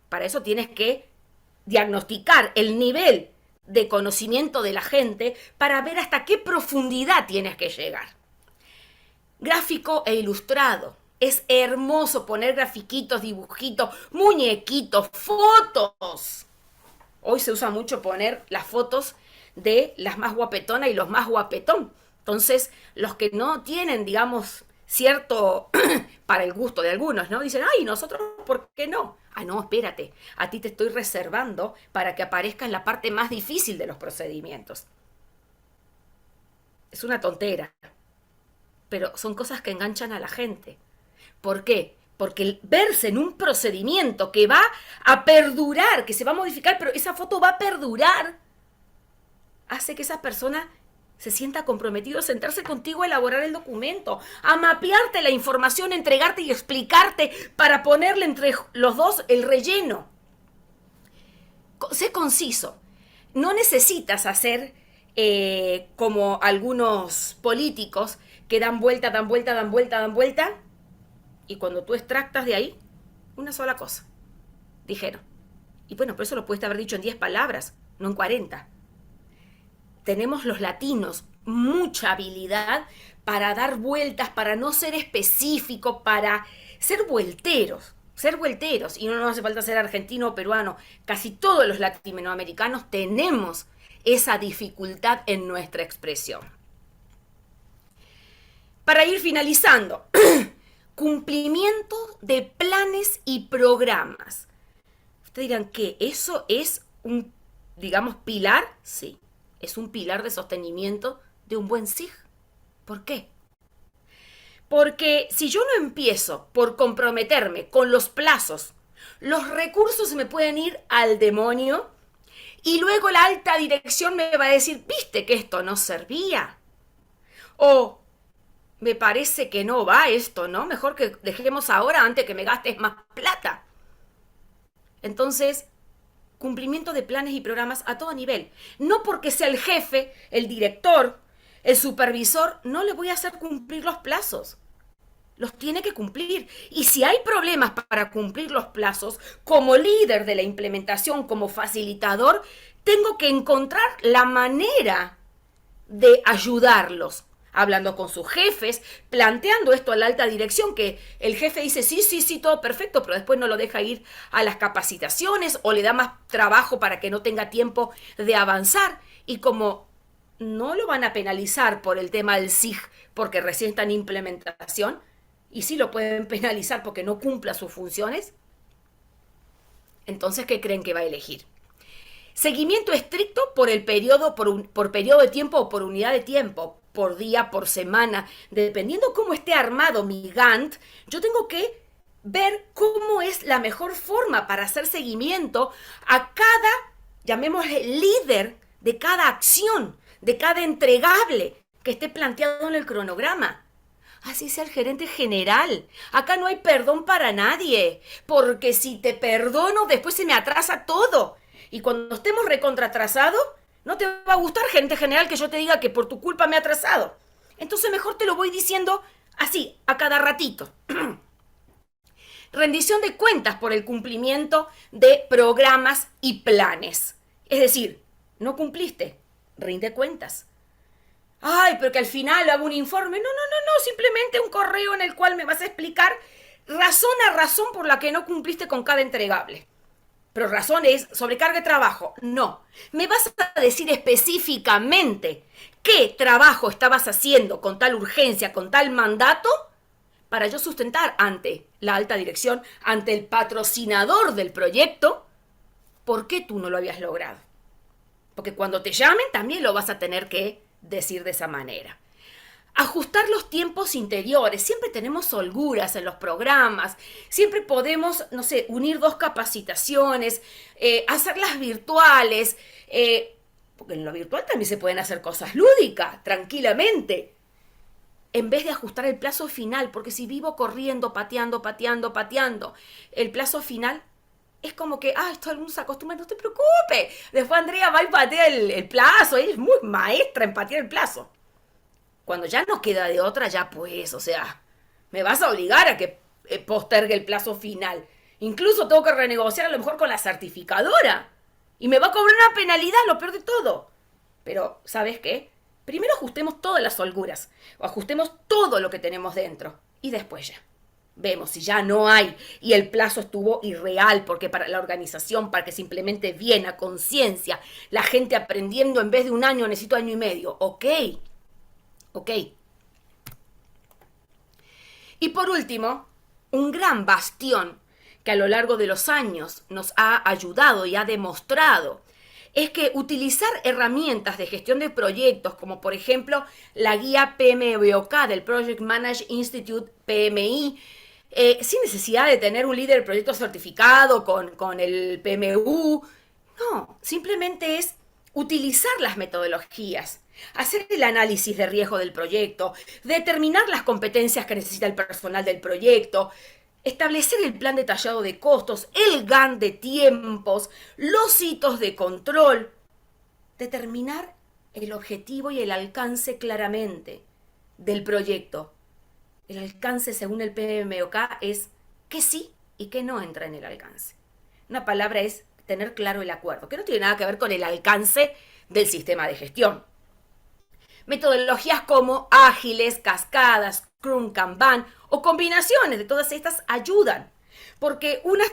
Para eso tienes que diagnosticar el nivel de conocimiento de la gente para ver hasta qué profundidad tienes que llegar. Gráfico e ilustrado. Es hermoso poner grafiquitos, dibujitos, muñequitos, fotos. Hoy se usa mucho poner las fotos de las más guapetonas y los más guapetón. Entonces, los que no tienen, digamos, cierto para el gusto de algunos, ¿no? Dicen, ay, nosotros, ¿por qué no? Ah, no, espérate, a ti te estoy reservando para que aparezca en la parte más difícil de los procedimientos. Es una tontera, pero son cosas que enganchan a la gente. ¿Por qué? Porque el verse en un procedimiento que va a perdurar, que se va a modificar, pero esa foto va a perdurar, hace que esa persona se sienta comprometido a sentarse contigo a elaborar el documento, a mapearte la información, entregarte y explicarte para ponerle entre los dos el relleno. Sé conciso. No necesitas hacer como algunos políticos que dan vuelta, dan vuelta, dan vuelta, dan vuelta, y cuando tú extractas de ahí, una sola cosa. Dijeron. Y bueno, por eso lo puedes haber dicho en 10 palabras, no en 40. Tenemos los latinos mucha habilidad para dar vueltas, para no ser específico, para ser vuelteros. Y no nos hace falta ser argentino o peruano. Casi todos los latinoamericanos tenemos esa dificultad en nuestra expresión. Para ir finalizando, cumplimiento de planes y programas. Ustedes dirán que eso es un, digamos, pilar. Sí, es un pilar de sostenimiento de un buen SIG. ¿Por qué? Porque si yo no empiezo por comprometerme con los plazos, los recursos se me pueden ir al demonio y luego la alta dirección me va a decir, viste que esto no servía. O me parece que no va esto, ¿no? Mejor que dejemos ahora antes que me gastes más plata. Entonces, cumplimiento de planes y programas a todo nivel. No porque sea el jefe, el director, el supervisor, no le voy a hacer cumplir los plazos. Los tiene que cumplir. Y si hay problemas para cumplir los plazos, como líder de la implementación, como facilitador, tengo que encontrar la manera de ayudarlos. Hablando con sus jefes, planteando esto a la alta dirección, que el jefe dice sí, todo perfecto, pero después no lo deja ir a las capacitaciones o le da más trabajo para que no tenga tiempo de avanzar. Y como no lo van a penalizar por el tema del SIG, porque recién está en implementación, y sí lo pueden penalizar porque no cumpla sus funciones, entonces, ¿qué creen que va a elegir? Seguimiento estricto por el periodo, por periodo de tiempo o por unidad de tiempo, por día, por semana, dependiendo cómo esté armado mi Gantt, yo tengo que ver cómo es la mejor forma para hacer seguimiento a cada, llamémosle, líder de cada acción, de cada entregable que esté planteado en el cronograma. Así sea el gerente general. Acá no hay perdón para nadie, porque si te perdono, después se me atrasa todo. Y cuando estemos recontratrasados, no te va a gustar, gerente general, que yo te diga que por tu culpa me he atrasado. Entonces mejor te lo voy diciendo así, a cada ratito. Rendición de cuentas por el cumplimiento de programas y planes. Es decir, no cumpliste, rinde cuentas. Ay, pero que al final hago un informe. No, simplemente un correo en el cual me vas a explicar razón a razón por la que no cumpliste con cada entregable. Pero razón es sobrecarga de trabajo. No. Me vas a decir específicamente qué trabajo estabas haciendo con tal urgencia, con tal mandato, para yo sustentar ante la alta dirección, ante el patrocinador del proyecto, por qué tú no lo habías logrado. Porque cuando te llamen también lo vas a tener que decir de esa manera. Ajustar los tiempos interiores. Siempre tenemos holguras en los programas. Siempre podemos, no sé, unir dos capacitaciones, hacerlas virtuales. Porque en lo virtual también se pueden hacer cosas lúdicas, tranquilamente. En vez de ajustar el plazo final, porque si vivo corriendo, pateando, el plazo final es como que, todo el mundo se acostumbra, no te preocupes. Después Andrea va y patea el plazo. Ella es muy maestra en patear el plazo. Cuando ya no queda de otra, ya pues, o sea, me vas a obligar a que postergue el plazo final. Incluso tengo que renegociar a lo mejor con la certificadora. Y me va a cobrar una penalidad, lo peor de todo. Pero, ¿sabes qué? Primero ajustemos todas las holguras. O ajustemos todo lo que tenemos dentro. Y después ya. Vemos si ya no hay y el plazo estuvo irreal, porque para la organización, para que se implemente bien, a conciencia, la gente aprendiendo en vez de un año, necesito año y medio. Ok. Y por último, un gran bastión que a lo largo de los años nos ha ayudado y ha demostrado es que utilizar herramientas de gestión de proyectos, como por ejemplo la guía PMBOK del Project Management Institute PMI, sin necesidad de tener un líder de proyecto certificado con el PMU. No, simplemente es utilizar las metodologías, hacer el análisis de riesgo del proyecto, determinar las competencias que necesita el personal del proyecto, establecer el plan detallado de costos, el Gantt de tiempos, los hitos de control, determinar el objetivo y el alcance claramente del proyecto. El alcance, según el PMBOK, es que sí y que no entra en el alcance. Una palabra es tener claro el acuerdo, que no tiene nada que ver con el alcance del sistema de gestión. Metodologías como ágiles, cascadas, Scrum, Kanban o combinaciones de todas estas ayudan, porque unas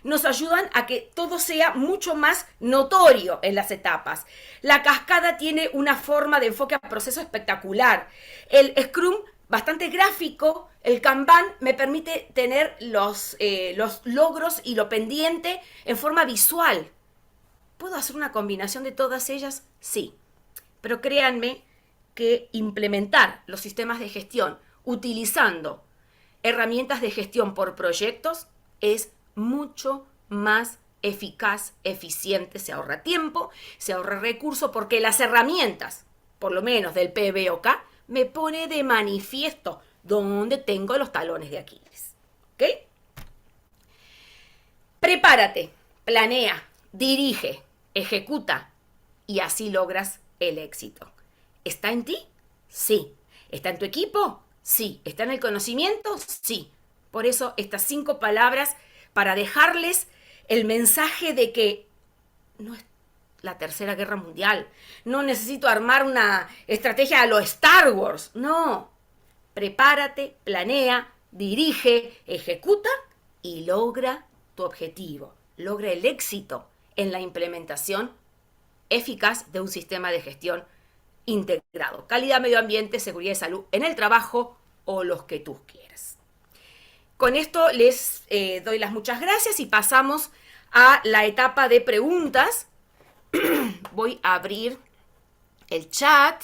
nos ayudan a que todo sea mucho más notorio en las etapas. La cascada tiene una forma de enfoque a proceso espectacular. El Scrum bastante gráfico. El Kanban me permite tener los logros y lo pendiente en forma visual. ¿Puedo hacer una combinación de todas ellas? Sí. Pero créanme que implementar los sistemas de gestión utilizando herramientas de gestión por proyectos es mucho más eficaz, eficiente, se ahorra tiempo, se ahorra recursos, porque las herramientas, por lo menos del PBOK, me pone de manifiesto dónde tengo los talones de Aquiles. ¿Ok? Prepárate, planea, dirige, ejecuta y así logras el éxito. ¿Está en ti? Sí. ¿Está en tu equipo? Sí. ¿Está en el conocimiento? Sí. Por eso estas 5 palabras para dejarles el mensaje de que no es la Tercera Guerra Mundial. No necesito armar una estrategia a lo Star Wars. No. Prepárate, planea, dirige, ejecuta y logra tu objetivo. Logra el éxito en la implementación eficaz de un sistema de gestión integrado. Calidad, medio ambiente, seguridad y salud en el trabajo o los que tú quieras. Con esto les doy las muchas gracias y pasamos a la etapa de preguntas. Voy a abrir el chat.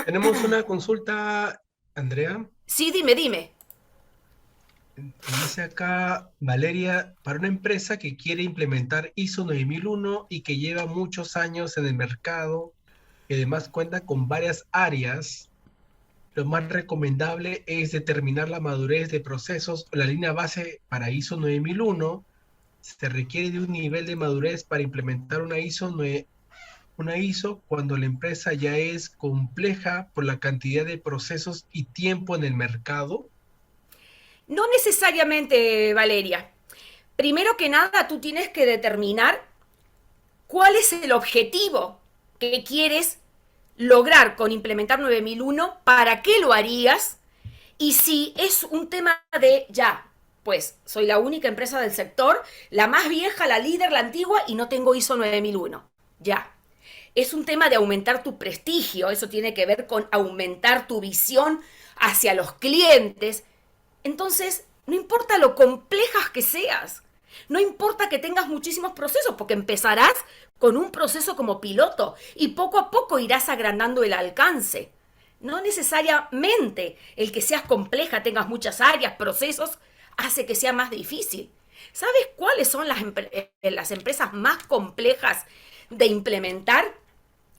Tenemos una consulta, Andrea. Sí, dime. Dice acá Valeria, para una empresa que quiere implementar ISO 9001 y que lleva muchos años en el mercado y además cuenta con varias áreas, lo más recomendable es determinar la madurez de procesos o la línea base para ISO 9001. Se requiere de un nivel de madurez para implementar una ISO cuando la empresa ya es compleja por la cantidad de procesos y tiempo en el mercado. No necesariamente, Valeria. Primero que nada, tú tienes que determinar cuál es el objetivo que quieres lograr con implementar 9001, para qué lo harías, y si es un tema de ya, pues soy la única empresa del sector, la más vieja, la líder, la antigua, y no tengo ISO 9001. Ya. Es un tema de aumentar tu prestigio, eso tiene que ver con aumentar tu visión hacia los clientes. Entonces, no importa lo complejas que seas, no importa que tengas muchísimos procesos, porque empezarás con un proceso como piloto y poco a poco irás agrandando el alcance. No necesariamente el que seas compleja, tengas muchas áreas, procesos, hace que sea más difícil. ¿Sabes cuáles son las empresas más complejas de implementar?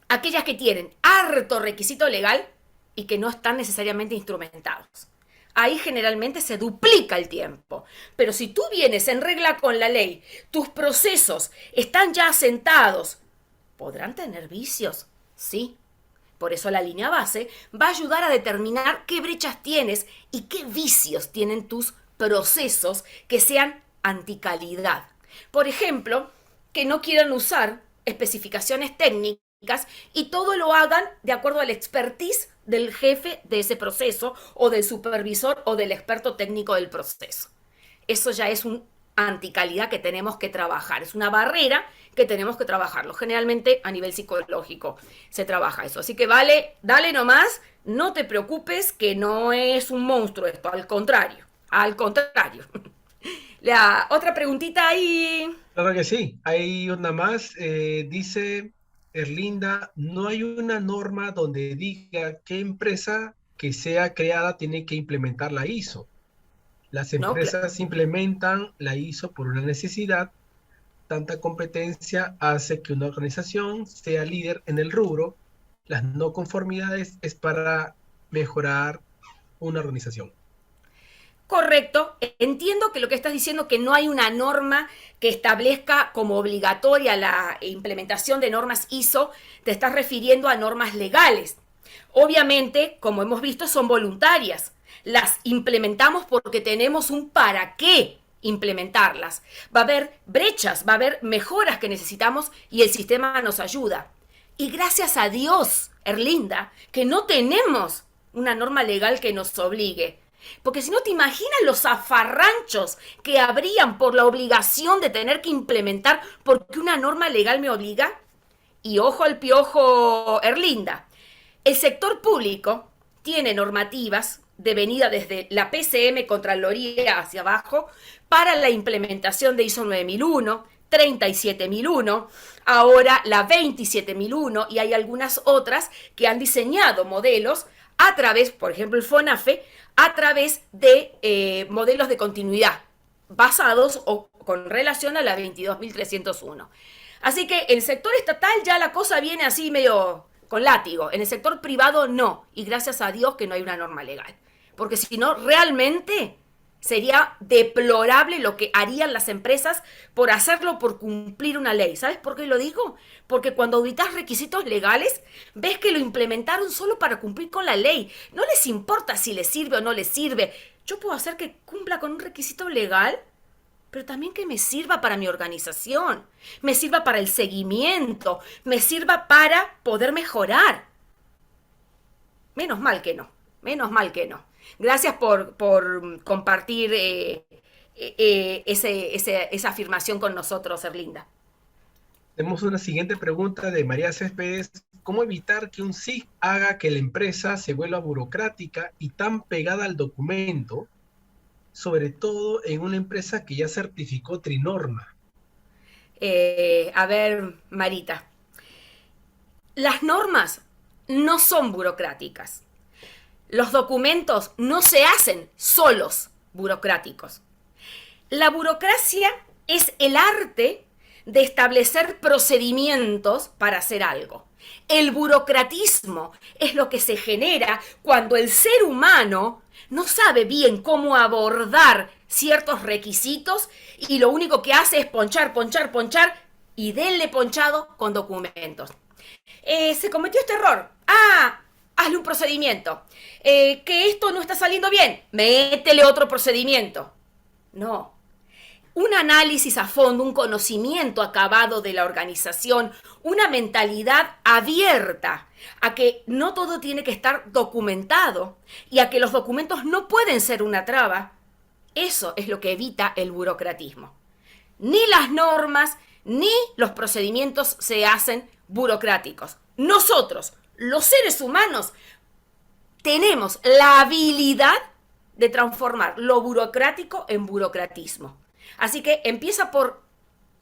Aquellas que tienen harto requisito legal y que no están necesariamente instrumentados. Ahí generalmente se duplica el tiempo. Pero si tú vienes en regla con la ley, tus procesos están ya asentados, ¿podrán tener vicios? Sí. Por eso la línea base va a ayudar a determinar qué brechas tienes y qué vicios tienen tus procesos que sean anticalidad. Por ejemplo, que no quieran usar especificaciones técnicas y todo lo hagan de acuerdo al expertise del jefe de ese proceso o del supervisor o del experto técnico del proceso. Eso ya es una anticalidad que tenemos que trabajar, es una barrera que tenemos que trabajarlo. Generalmente a nivel psicológico se trabaja eso. Así que vale, dale nomás, no te preocupes que no es un monstruo esto, al contrario. La otra preguntita ahí. Claro que sí, hay una más, dice Erlinda, no hay una norma donde diga qué empresa que sea creada tiene que implementar la ISO. Las No, empresas implementan la ISO por una necesidad. Tanta competencia hace que una organización sea líder en el rubro. Las no conformidades es para mejorar una organización. correcto, entiendo que lo que estás diciendo que no hay una norma que establezca como obligatoria la implementación de normas ISO, te estás refiriendo a normas legales. Obviamente, como hemos visto, son voluntarias. Las implementamos porque tenemos un para qué implementarlas. Va a haber brechas, va a haber mejoras que necesitamos y el sistema nos ayuda. Y gracias a Dios, Erlinda, que no tenemos una norma legal que nos obligue. Porque si no te imaginas los zafarranchos que habrían por la obligación de tener que implementar porque una norma legal me obliga. Y ojo al piojo, Erlinda, el sector público tiene normativas devenida desde la PCM Contraloría hacia abajo para la implementación de ISO 9001, 37001, ahora la 27001 y hay algunas otras que han diseñado modelos a través, por ejemplo el FONAFE, a través de modelos de continuidad basados o con relación a la 22.301. Así que en el sector estatal ya la cosa viene así medio con látigo, en el sector privado no, y gracias a Dios que no hay una norma legal, porque si no realmente sería deplorable lo que harían las empresas por hacerlo, por cumplir una ley. ¿Sabes por qué lo digo? Porque cuando auditas requisitos legales, ves que lo implementaron solo para cumplir con la ley. No les importa si les sirve o no les sirve. Yo puedo hacer que cumpla con un requisito legal, pero también que me sirva para mi organización, me sirva para el seguimiento, me sirva para poder mejorar. Menos mal que no, menos mal que no. Gracias por compartir esa afirmación con nosotros, Erlinda. Tenemos una siguiente pregunta de María Céspedes. ¿Cómo evitar que un SIG haga que la empresa se vuelva burocrática y tan pegada al documento, sobre todo en una empresa que ya certificó Trinorma? A ver, Marita, las normas no son burocráticas. Los documentos no se hacen solos burocráticos. La burocracia es el arte de establecer procedimientos para hacer algo. El burocratismo es lo que se genera cuando el ser humano no sabe bien cómo abordar ciertos requisitos y lo único que hace es ponchar, ponchar, ponchar y denle ponchado con documentos. Se cometió este error. Ah, hazle un procedimiento. Que esto no está saliendo bien. Métele otro procedimiento. No. Un análisis a fondo, un conocimiento acabado de la organización, una mentalidad abierta a que no todo tiene que estar documentado y a que los documentos no pueden ser una traba. Eso es lo que evita el burocratismo. Ni las normas ni los procedimientos se hacen burocráticos. Nosotros, los seres humanos, tenemos la habilidad de transformar lo burocrático en burocratismo. Así que empieza por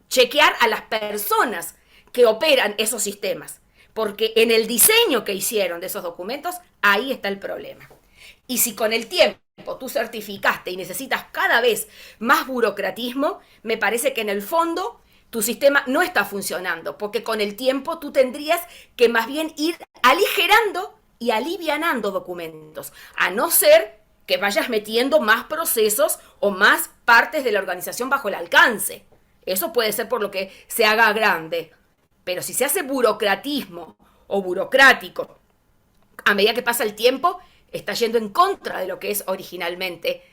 chequear a las personas que operan esos sistemas, porque en el diseño que hicieron de esos documentos, ahí está el problema. Y si con el tiempo tú certificaste y necesitas cada vez más burocratismo, me parece que en el fondo tu sistema no está funcionando, porque con el tiempo tú tendrías que más bien ir aligerando y alivianando documentos, a no ser que vayas metiendo más procesos o más partes de la organización bajo el alcance. Eso puede ser por lo que se haga grande. Pero si se hace burocratismo o burocrático, a medida que pasa el tiempo, está yendo en contra de lo que es originalmente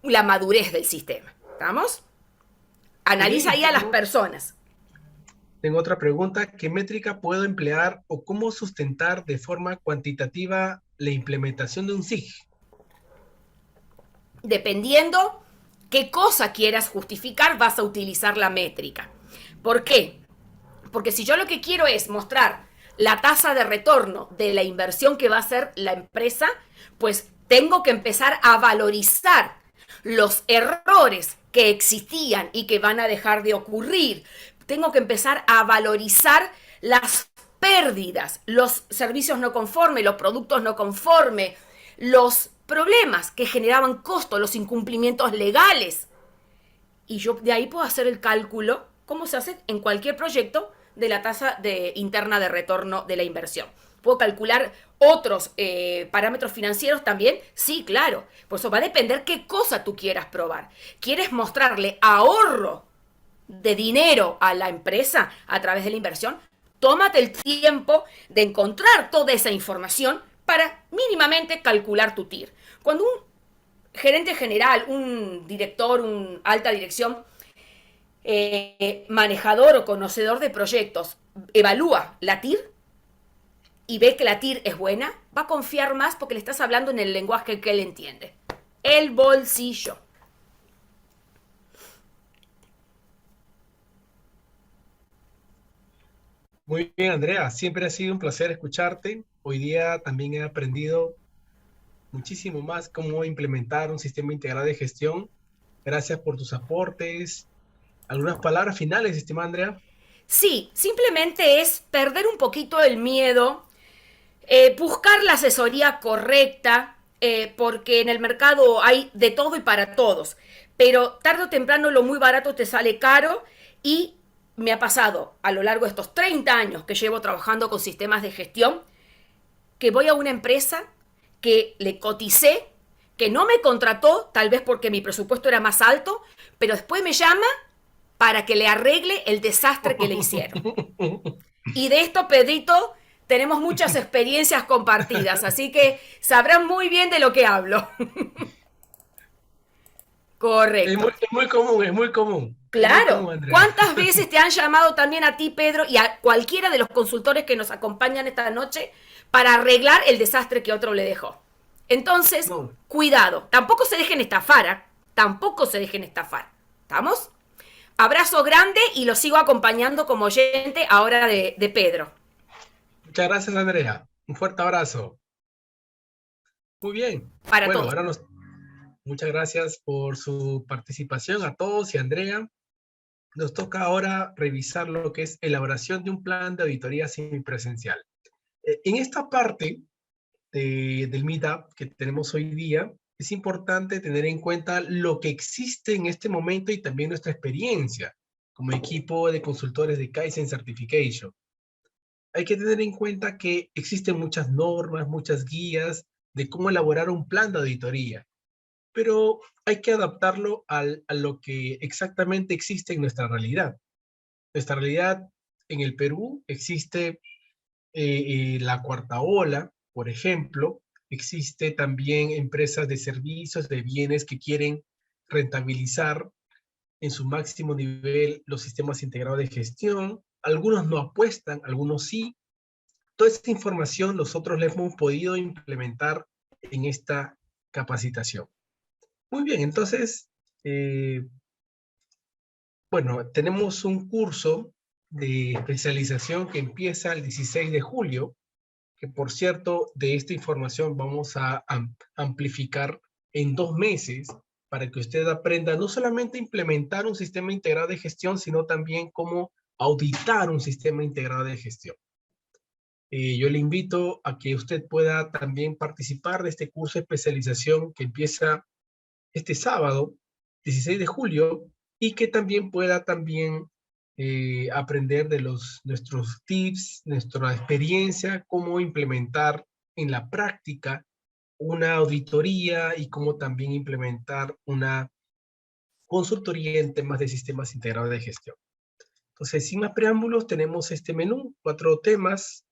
la madurez del sistema. ¿Estamos? Analiza ahí a las personas. Tengo otra pregunta. ¿Qué métrica puedo emplear o cómo sustentar de forma cuantitativa la implementación de un SIG? Dependiendo qué cosa quieras justificar, vas a utilizar la métrica. ¿Por qué? Porque si yo lo que quiero es mostrar la tasa de retorno de la inversión que va a hacer la empresa, pues tengo que empezar a valorizar los errores que existían y que van a dejar de ocurrir. Tengo que empezar a valorizar las pérdidas, los servicios no conformes, los productos no conformes, los problemas que generaban costo, los incumplimientos legales. Y yo de ahí puedo hacer el cálculo, como se hace en cualquier proyecto, de la tasa interna de retorno de la inversión. ¿Puedo calcular otros parámetros financieros también? Sí, claro. Por eso va a depender qué cosa tú quieras probar. ¿Quieres mostrarle ahorro de dinero a la empresa a través de la inversión? Tómate el tiempo de encontrar toda esa información para mínimamente calcular tu TIR. Cuando un gerente general, un director, un alta dirección, manejador o conocedor de proyectos, evalúa la TIR y ve que la TIR es buena, va a confiar más porque le estás hablando en el lenguaje que él entiende. El bolsillo. Muy bien, Andrea. Siempre ha sido un placer escucharte. Hoy día también he aprendido muchísimo más cómo implementar un sistema integrado de gestión. Gracias por tus aportes. ¿Algunas palabras finales, estimada Andrea? Sí, simplemente es perder un poquito el miedo, buscar la asesoría correcta, porque en el mercado hay de todo y para todos, pero tarde o temprano lo muy barato te sale caro y me ha pasado a lo largo de estos 30 años que llevo trabajando con sistemas de gestión, que voy a una empresa que le coticé, que no me contrató, tal vez porque mi presupuesto era más alto, pero después me llama para que le arregle el desastre que le hicieron. Y de esto, Pedrito, tenemos muchas experiencias compartidas, así que sabrán muy bien de lo que hablo. Correcto. Es muy común, es muy común. Es muy Claro. común, Andrea. ¿Cuántas veces te han llamado también a ti, Pedro, y a cualquiera de los consultores que nos acompañan esta noche para arreglar el desastre que otro le dejó? Entonces, No, cuidado. Tampoco se dejen estafar, ¿eh? Tampoco se dejen estafar. ¿Estamos? Abrazo grande y lo sigo acompañando como oyente ahora de Pedro. muchas gracias, Andrea. Un fuerte abrazo. Muy bien. Para Bueno, todos. muchas gracias por su participación a todos y Andrea. Nos toca ahora revisar lo que es elaboración de un plan de auditoría semipresencial. En esta parte del Meetup que tenemos hoy día, es importante tener en cuenta lo que existe en este momento y también nuestra experiencia como equipo de consultores de Kaizen Certification. Hay que tener en cuenta que existen muchas normas, muchas guías de cómo elaborar un plan de auditoría, pero hay que adaptarlo a lo que exactamente existe en nuestra realidad. Nuestra realidad en el Perú existe la cuarta ola, por ejemplo. Existe también empresas de servicios, de bienes que quieren rentabilizar en su máximo nivel los sistemas integrados de gestión. Algunos no apuestan, algunos sí. Toda esta información nosotros la hemos podido implementar en esta capacitación. Muy bien, entonces, eh, bueno, tenemos un curso de especialización que empieza el 16 de julio, que por cierto, de esta información vamos a amplificar en 2 meses para que usted aprenda no solamente a implementar un sistema integrado de gestión, sino también cómo auditar un sistema integrado de gestión. Yo le invito a que usted pueda también participar de este curso de especialización que empieza este sábado, 16 de julio, y que también pueda también aprender de nuestros tips, nuestra experiencia, cómo implementar en la práctica una auditoría y cómo también implementar una consultoría en temas de sistemas integrados de gestión. Entonces, sin más preámbulos, tenemos este menú, 4 temas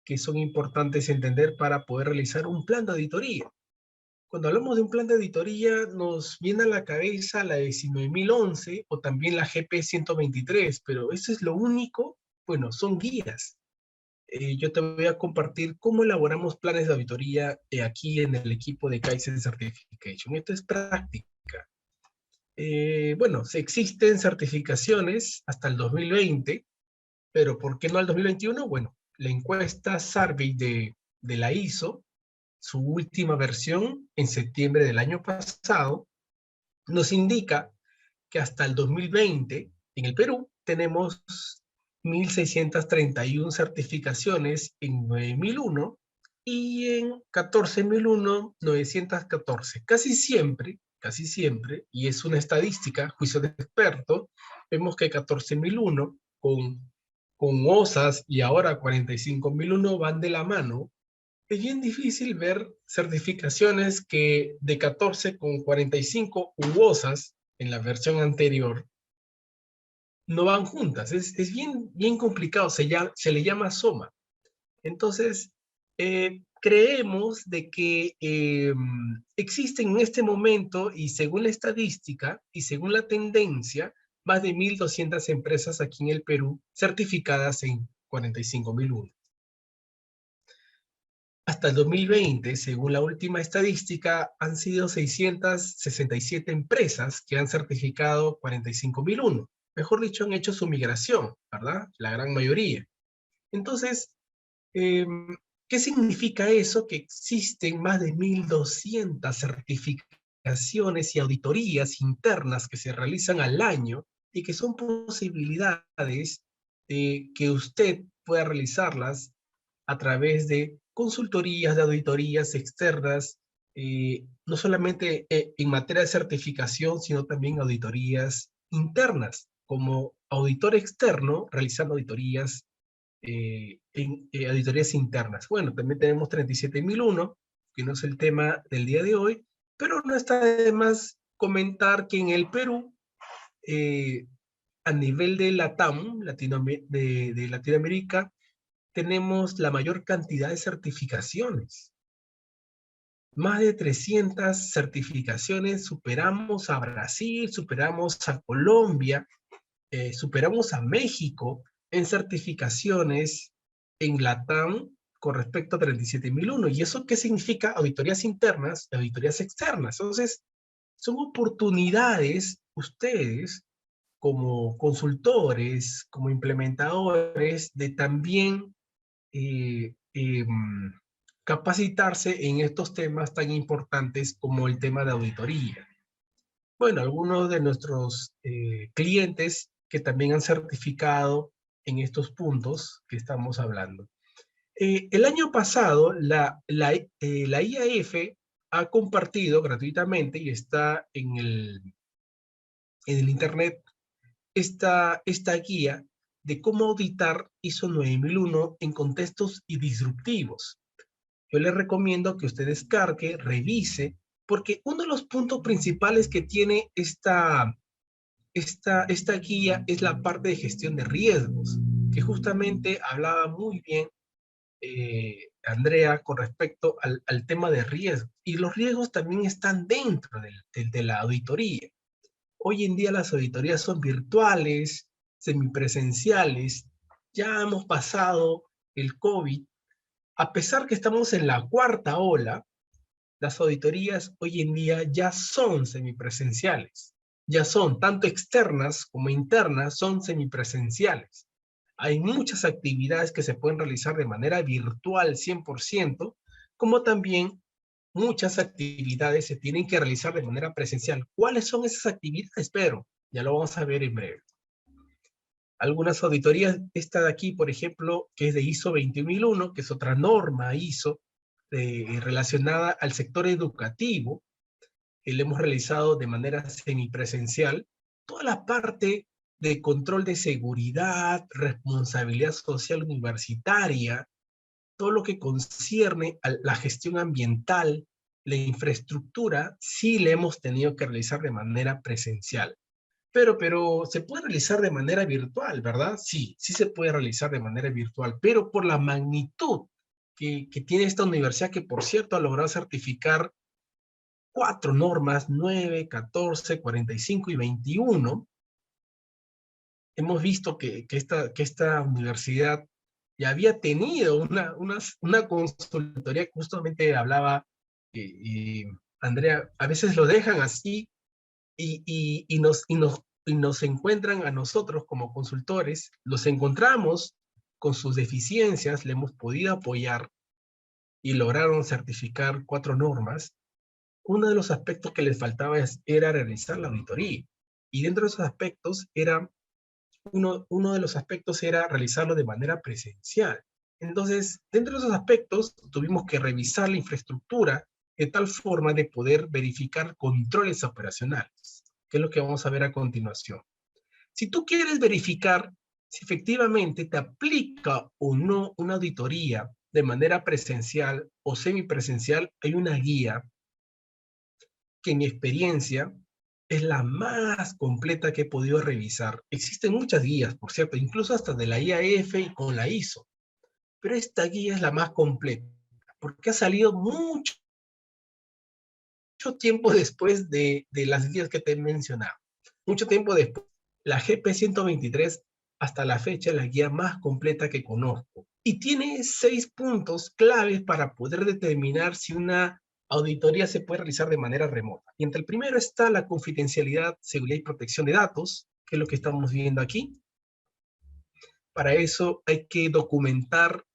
que son importantes entender para poder realizar un plan de auditoría. Cuando hablamos de un plan de auditoría, nos viene a la cabeza la 19.011 o también la GP 123, pero eso es lo único, bueno, son guías. Yo te voy a compartir cómo elaboramos planes de auditoría aquí en el equipo de Kaizen Certification. Esto es práctica. Bueno, se existen certificaciones hasta el 2020, pero ¿por qué no al 2021? Bueno, la encuesta Survey de la ISO, su última versión en septiembre del año pasado, nos indica que hasta el 2020 en el Perú tenemos 1.631 certificaciones en 9.001 y en 14.001, 914. Casi siempre, y es una estadística, juicio de experto, vemos que 14.001 con OSAS y ahora 45.001 van de la mano. Es bien difícil ver certificaciones que de 14 con 45 UOSAS en la versión anterior no van juntas. Es bien complicado, se le llama SOMA. Entonces, creemos de que existen en este momento, y según la estadística y según la tendencia, más de 1.200 empresas aquí en el Perú certificadas en 45.001. Hasta el 2020, según la última estadística, han sido 667 empresas que han certificado 45.001. Mejor dicho, han hecho su migración, ¿verdad? La gran mayoría. Entonces, eh, ¿Qué significa eso? Que existen más de 1.200 certificaciones y auditorías internas que se realizan al año y que son posibilidades de que usted pueda realizarlas a través de consultorías, de auditorías externas, no solamente en materia de certificación, sino también auditorías internas, como auditor externo, realizando auditorías internas. Bueno, también tenemos 37001, que no es el tema del día de hoy, pero no está de más comentar que en el Perú, eh, a nivel de LATAM, de Latinoamérica, tenemos la mayor cantidad de certificaciones. Más de 300 certificaciones, superamos a Brasil, superamos a Colombia, superamos a México en certificaciones en LATAM con respecto a 37001. ¿Y eso qué significa? Auditorías internas, auditorías externas. Entonces, son oportunidades ustedes como consultores, como implementadores, de también eh, eh, capacitarse en estos temas tan importantes como el tema de auditoría. Bueno, algunos de nuestros clientes que también han certificado en estos puntos que estamos hablando. El año pasado, la IAF ha compartido gratuitamente y está en el Internet esta guía de cómo auditar ISO 9001 en contextos y disruptivos. Yo les recomiendo que usted descargue, revise, porque uno de los puntos principales que tiene esta guía es la parte de gestión de riesgos, que justamente hablaba muy bien Andrea con respecto al tema de riesgos. Y los riesgos también están dentro de la auditoría. Hoy en día las auditorías son virtuales, semipresenciales, ya hemos pasado el COVID. A pesar que estamos en la cuarta ola, las auditorías hoy en día ya son semipresenciales, ya son tanto externas como internas, son semipresenciales. Hay muchas actividades que se pueden realizar de manera virtual 100%, como también muchas actividades se tienen que realizar de manera presencial. ¿Cuáles son esas actividades, Pedro? Ya lo vamos a ver en breve. Algunas auditorías, esta de aquí, por ejemplo, que es de ISO 20001, que es otra norma ISO relacionada al sector educativo, que le hemos realizado de manera semipresencial. Toda la parte de control de seguridad, responsabilidad social universitaria, todo lo que concierne a la gestión ambiental, la infraestructura, sí le hemos tenido que realizar de manera presencial. Pero se puede realizar de manera virtual, ¿verdad? Sí, sí se puede realizar de manera virtual, pero por la magnitud que tiene esta universidad, que por cierto ha logrado certificar 4 normas, 9, 14, 45 y 21, hemos visto que esta universidad ya había tenido una consultoría que justamente hablaba, Andrea, a veces lo dejan así y nos encuentran a nosotros como consultores, los encontramos con sus deficiencias, le hemos podido apoyar y lograron certificar 4 normas. Uno de los aspectos que les faltaba era realizar la auditoría. Y dentro de esos aspectos uno de los aspectos era realizarlo de manera presencial. Entonces, dentro de esos aspectos, tuvimos que revisar la infraestructura de tal forma de poder verificar controles operacionales, que es lo que vamos a ver a continuación. Si tú quieres verificar si efectivamente te aplica o no una auditoría de manera presencial o semipresencial, hay una guía que en mi experiencia es la más completa que he podido revisar. Existen muchas guías, por cierto, incluso hasta de la IAF y con la ISO, pero esta guía es la más completa, porque ha salido mucho tiempo después de las guías que te he mencionado. Mucho tiempo después, la GP 123 hasta la fecha es la guía más completa que conozco. Y tiene 6 puntos claves para poder determinar si una auditoría se puede realizar de manera remota. Y entre el primero está la confidencialidad, seguridad y protección de datos, que es lo que estamos viendo aquí. Para eso hay que documentar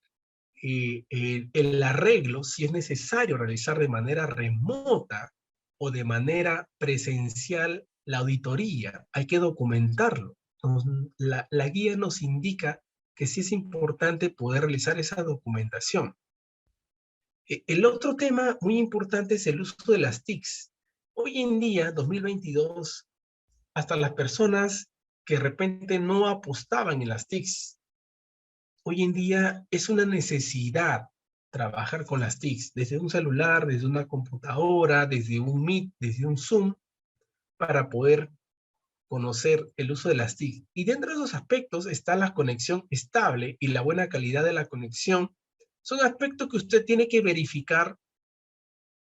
el arreglo, si es necesario realizar de manera remota o de manera presencial la auditoría. Hay que documentarlo. La guía nos indica que sí es importante poder realizar esa documentación. El otro tema muy importante es el uso de las TICs. Hoy en día, 2022, hasta las personas que de repente no apostaban en las TICs, hoy en día es una necesidad trabajar con las TICs, desde un celular, desde una computadora, desde un Meet, desde un Zoom, para poder conocer el uso de las TIC. Y dentro de esos aspectos está la conexión estable y la buena calidad de la conexión. Son aspectos que usted tiene que verificar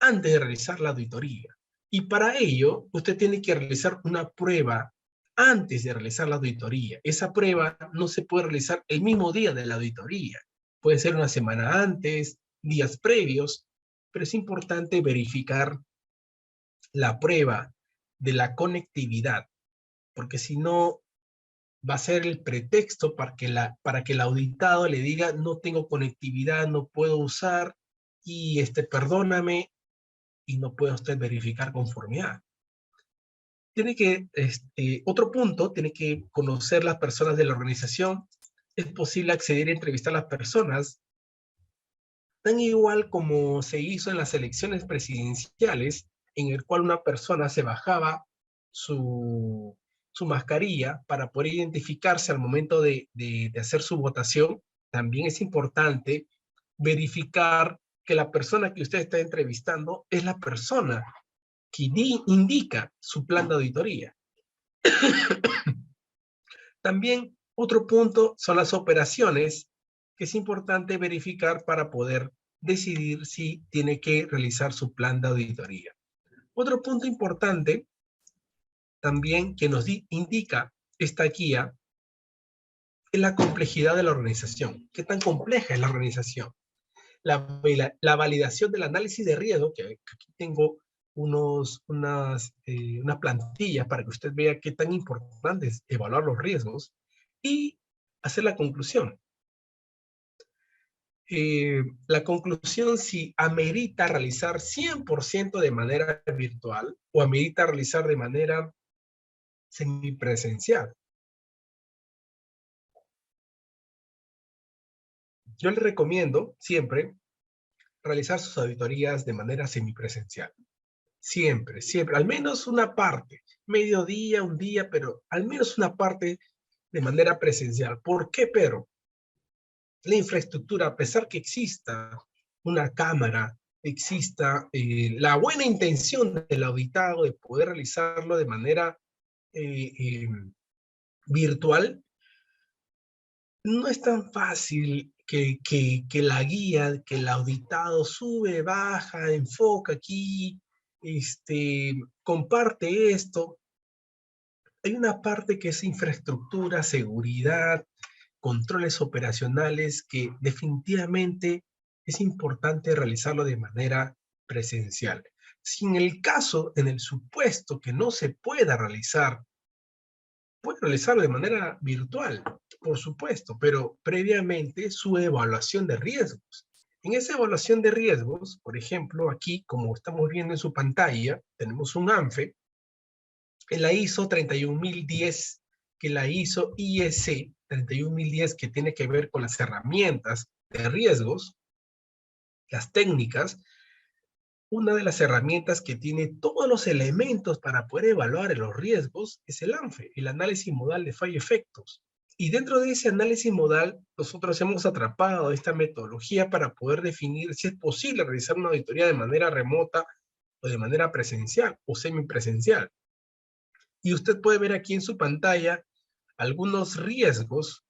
antes de realizar la auditoría. Y para ello, usted tiene que realizar una prueba antes de realizar la auditoría. Esa prueba no se puede realizar el mismo día de la auditoría. Puede ser una semana antes, días previos, pero es importante verificar la prueba de la conectividad, porque si no, va a ser el pretexto para que el auditado le diga no tengo conectividad, no puedo usar, y perdóname, y no puede usted verificar conformidad. Tiene que, otro punto, tiene que conocer las personas de la organización. Es posible acceder y entrevistar a las personas, tan igual como se hizo en las elecciones presidenciales, en el cual una persona se bajaba su mascarilla para poder identificarse al momento de hacer su votación. También es importante verificar que la persona que usted está entrevistando es la persona que indica su plan de auditoría. También otro punto son las operaciones, que es importante verificar para poder decidir si tiene que realizar su plan de auditoría. Otro punto importante también que nos indica esta guía es la complejidad de la organización. ¿Qué tan compleja es la organización? La validación del análisis de riesgo, que aquí tengo unas plantillas para que usted vea qué tan importante es evaluar los riesgos y hacer la conclusión. La conclusión si amerita realizar 100% de manera virtual o amerita realizar de manera semipresencial. Yo le recomiendo siempre realizar sus auditorías de manera semipresencial. Siempre, siempre, al menos una parte, mediodía, un día, pero al menos una parte de manera presencial. ¿Por qué, pero? La infraestructura, a pesar que exista una cámara, exista la buena intención del auditado de poder realizarlo de manera virtual, no es tan fácil que la guía, que el auditado sube, baja, enfoca aquí, comparte esto. Hay una parte que es infraestructura, seguridad, controles operacionales, que definitivamente es importante realizarlo de manera presencial. Si en el caso, en el supuesto que no se pueda realizar, puede realizarlo de manera virtual, por supuesto, pero previamente su evaluación de riesgos. En esa evaluación de riesgos, por ejemplo, aquí, como estamos viendo en su pantalla, tenemos un ANFE, en la ISO 31010, que la ISO IEC 31010, que tiene que ver con las herramientas de riesgos, las técnicas. Una de las herramientas que tiene todos los elementos para poder evaluar los riesgos es el ANFE, el análisis modal de fallo-efectos. Y dentro de ese análisis modal, nosotros hemos atrapado esta metodología para poder definir si es posible realizar una auditoría de manera remota o de manera presencial o semipresencial. Y usted puede ver aquí en su pantalla algunos riesgos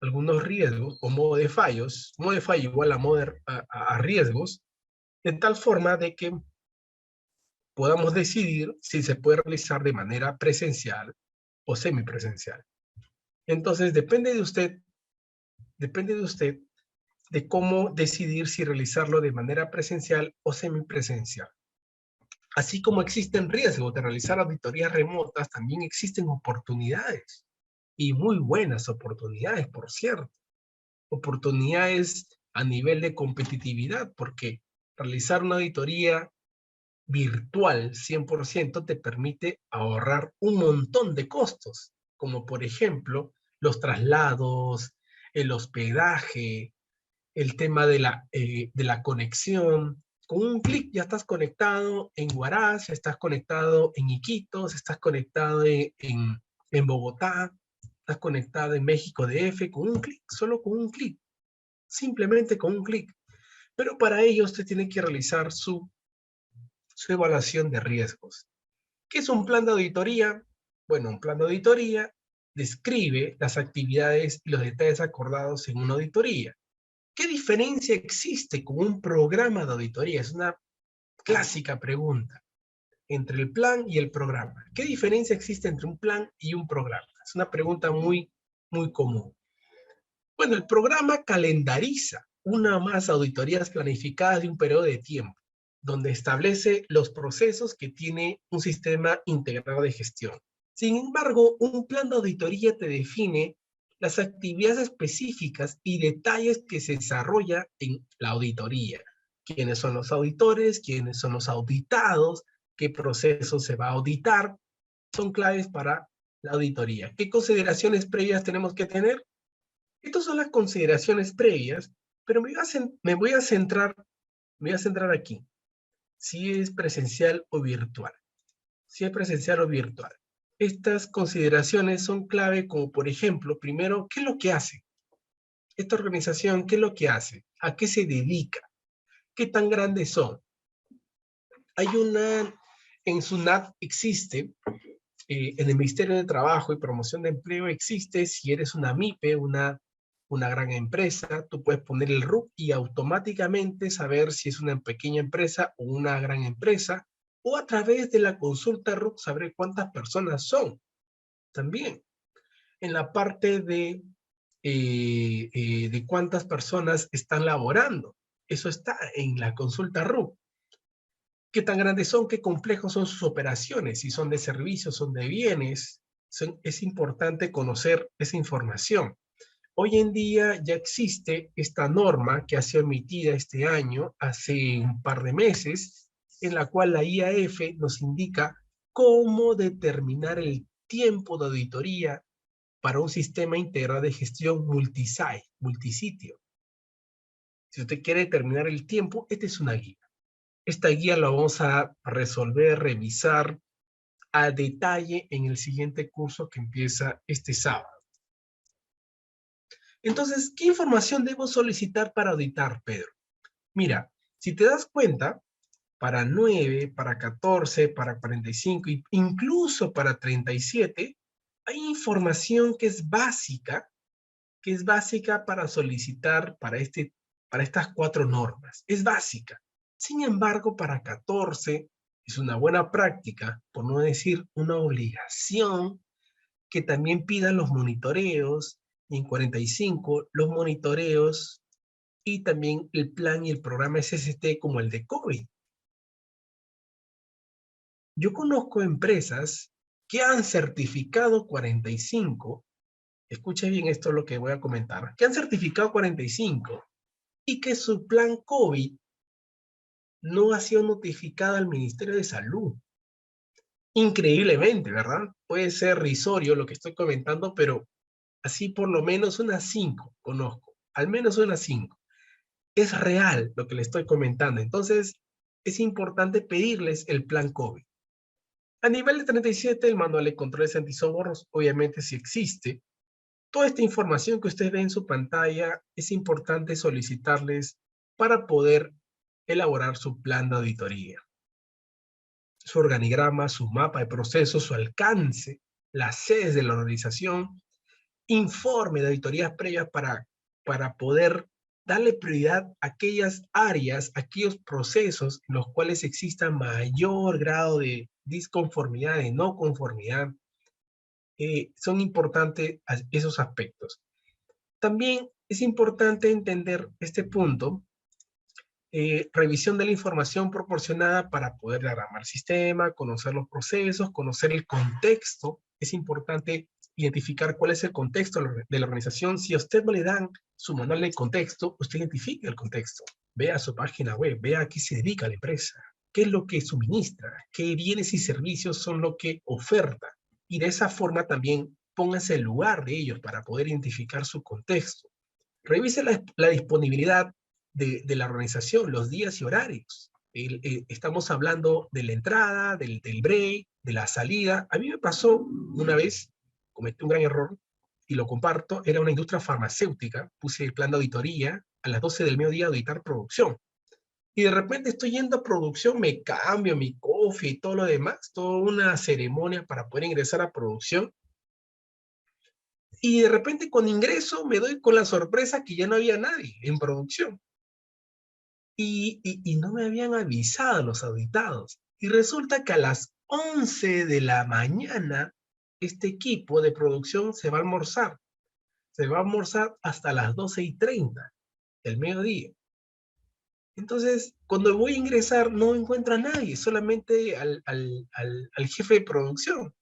o modo de fallos. Modo de fallo igual a riesgos, de tal forma de que podamos decidir si se puede realizar de manera presencial o semipresencial. Entonces, depende de usted de cómo decidir si realizarlo de manera presencial o semipresencial. Así como existen riesgos de realizar auditorías remotas, también existen oportunidades, y muy buenas oportunidades, por cierto. oportunidades a nivel de competitividad, porque realizar una auditoría virtual 100% te permite ahorrar un montón de costos, como por ejemplo los traslados, el hospedaje, el tema de la conexión. Con un clic ya estás conectado en Huaraz, ya estás conectado en Iquitos, estás conectado en Bogotá, estás conectado en México DF, con un clic, solo con un clic, simplemente con un clic. Pero para ello usted tiene que realizar su evaluación de riesgos. ¿Qué es un plan de auditoría? Bueno, un plan de auditoría describe las actividades y los detalles acordados en una auditoría. ¿Qué diferencia existe con un programa de auditoría? Es una clásica pregunta entre el plan y el programa. ¿Qué diferencia existe entre un plan y un programa? Es una pregunta muy común. Bueno, el programa calendariza una o más auditorías planificadas de un periodo de tiempo, donde establece los procesos que tiene un sistema integrado de gestión. Sin embargo, un plan de auditoría te define las actividades específicas y detalles que se desarrolla en la auditoría. ¿Quiénes son los auditores? ¿Quiénes son los auditados? ¿Qué proceso se va a auditar? Son claves para la auditoría. ¿Qué consideraciones previas tenemos que tener? Estas son las consideraciones previas, pero me voy a centrar aquí. Si es presencial o virtual. Si es presencial o virtual. Estas consideraciones son clave como, por ejemplo, primero, ¿qué es lo que hace? Esta organización, ¿qué es lo que hace? ¿A qué se dedica? ¿Qué tan grandes son? Hay en SUNAT existe, en el Ministerio de Trabajo y Promoción de Empleo existe, si eres una MIPE, una gran empresa, tú puedes poner el RUC y automáticamente saber si es una pequeña empresa o una gran empresa, o a través de la consulta RUC saber cuántas personas son. También en la parte de cuántas personas están laborando. Eso está en la consulta RUC. ¿Qué tan grandes son? ¿Qué complejos son sus operaciones? Si son de servicios, son de bienes. Es importante conocer esa información. Hoy en día ya existe esta norma que ha sido emitida este año, hace un par de meses, en la cual la IAF nos indica cómo determinar el tiempo de auditoría para un sistema integrado de gestión multisite, multisitio. Si usted quiere determinar el tiempo, esta es una guía. Esta guía la vamos a resolver, revisar a detalle en el siguiente curso que empieza este sábado. Entonces, ¿qué información debo solicitar para auditar, Pedro? Mira, si te das cuenta, para 9, para 14, para 45, incluso para 37, hay información que es básica para solicitar para estas 4 normas. Es básica. Sin embargo, para 14 es una buena práctica, por no decir una obligación, que también pidan los monitoreos, y en 45 los monitoreos y también el plan y el programa SST como el de COVID. Yo conozco empresas que han certificado 45, escuche bien esto lo que voy a comentar, que han certificado 45 y que su plan COVID no ha sido notificado al Ministerio de Salud. Increíblemente, ¿verdad? Puede ser risorio lo que estoy comentando, pero así por lo menos unas 5 conozco, al menos unas 5. Es real lo que le estoy comentando. Entonces, es importante pedirles el plan COVID. A nivel de 37, el manual de controles antisobornos, obviamente sí existe. Toda esta información que usted ve en su pantalla es importante solicitarles para poder elaborar su plan de auditoría. Su organigrama, su mapa de procesos, su alcance, las sedes de la organización, informe de auditorías previas para poder darle prioridad a aquellas áreas, a aquellos procesos en los cuales exista mayor grado de disconformidad, de no conformidad. Son importantes esos aspectos. También es importante entender este punto, revisión de la información proporcionada para poder diagramar el sistema, conocer los procesos, conocer el contexto. Es importante identificar cuál es el contexto de la organización. Si a usted no le dan su manual de contexto, usted identifique el contexto. Vea su página web, vea a qué se dedica la empresa, qué es lo que suministra, qué bienes y servicios son lo que oferta. Y de esa forma también póngase en lugar de ellos para poder identificar su contexto. Revise la disponibilidad de la organización, los días y horarios. Estamos hablando de la entrada, del break, de la salida. A mí me pasó una vez, cometí un gran error y lo comparto, era una industria farmacéutica, puse el plan de auditoría, a las 12 del mediodía auditar producción. Y de repente estoy yendo a producción, me cambio mi coffee y todo lo demás, toda una ceremonia para poder ingresar a producción. Y de repente con ingreso me doy con la sorpresa que ya no había nadie en producción. Y no me habían avisado los auditados. Y resulta que a las 11 de la mañana este equipo de producción se va a almorzar. Se va a almorzar hasta las 12:30 del mediodía. Entonces, cuando voy a ingresar no encuentro a nadie, solamente al jefe de producción.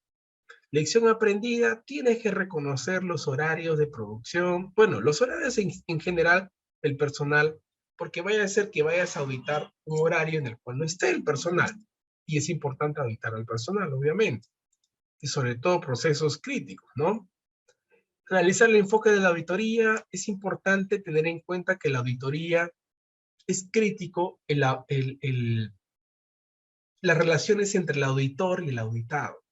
Lección aprendida, tienes que reconocer los horarios de producción, bueno, los horarios en general del personal, porque vaya a ser que vayas a auditar un horario en el cual no esté el personal. Y es importante auditar al personal, obviamente. Y sobre todo procesos críticos, ¿no? Analizar el enfoque de la auditoría, es importante tener en cuenta que la auditoría es crítico en las relaciones entre el auditor y el auditado.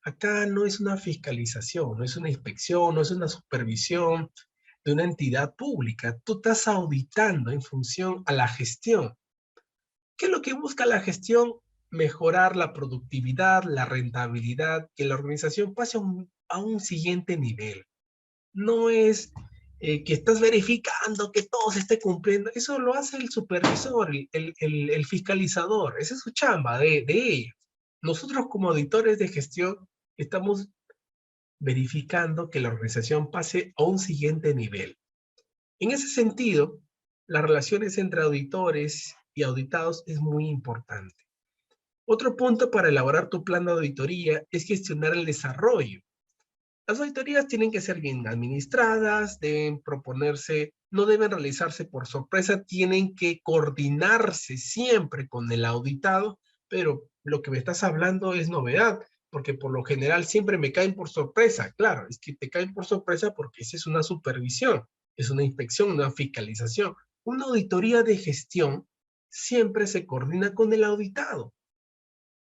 Acá no es una fiscalización, no es una inspección, no es una supervisión de una entidad pública. Tú estás auditando en función a la gestión. ¿Qué es lo que busca la gestión? Mejorar la productividad, la rentabilidad, que la organización pase a un siguiente nivel. No es que estás verificando que todo se esté cumpliendo. Eso lo hace el supervisor, el fiscalizador. Esa es su chamba de ellos. Nosotros como auditores de gestión estamos verificando que la organización pase a un siguiente nivel. En ese sentido, las relaciones entre auditores y auditados es muy importante. Otro punto para elaborar tu plan de auditoría es gestionar el desarrollo. Las auditorías tienen que ser bien administradas, deben proponerse, no deben realizarse por sorpresa, tienen que coordinarse siempre con el auditado, pero lo que me estás hablando es novedad, porque por lo general siempre me caen por sorpresa. Claro, es que te caen por sorpresa porque esa es una supervisión, es una inspección, una fiscalización. Una auditoría de gestión siempre se coordina con el auditado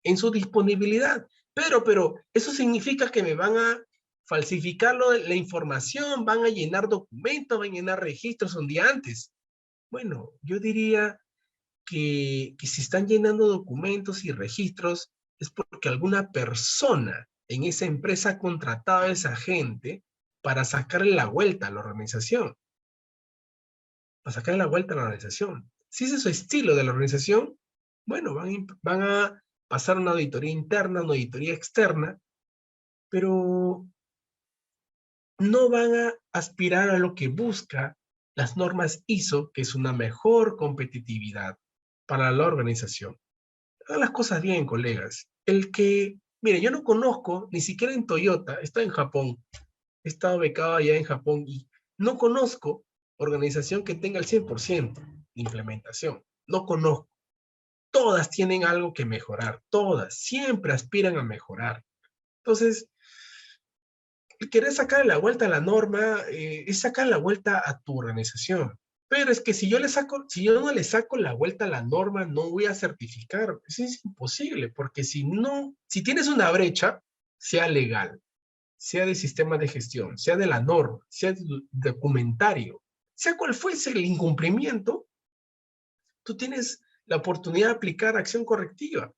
en su disponibilidad. Pero eso significa que me van a falsificar la información, van a llenar documentos, van a llenar registros un día antes. Bueno, yo diría que si están llenando documentos y registros es porque alguna persona en esa empresa ha contratado a esa gente para sacarle la vuelta a la organización. Para sacarle la vuelta a la organización. Si ese es su estilo de la organización, bueno, van a pasar una auditoría interna, una auditoría externa, pero no van a aspirar a lo que busca las normas ISO, que es una mejor competitividad para la organización. Hagan las cosas bien, colegas. Mire, yo no conozco, ni siquiera en Toyota, está en Japón, he estado becado allá en Japón y no conozco organización que tenga el 100% de implementación. No conozco. Todas tienen algo que mejorar, todas, siempre aspiran a mejorar. Entonces, querer sacar la vuelta a la norma es sacar la vuelta a tu organización. Pero es que si yo no le saco la vuelta a la norma, no voy a certificar. Eso es imposible, porque si tienes una brecha, sea legal, sea de sistema de gestión, sea de la norma, sea de documentario, sea cual fuese el incumplimiento, tú tienes la oportunidad de aplicar acción correctiva.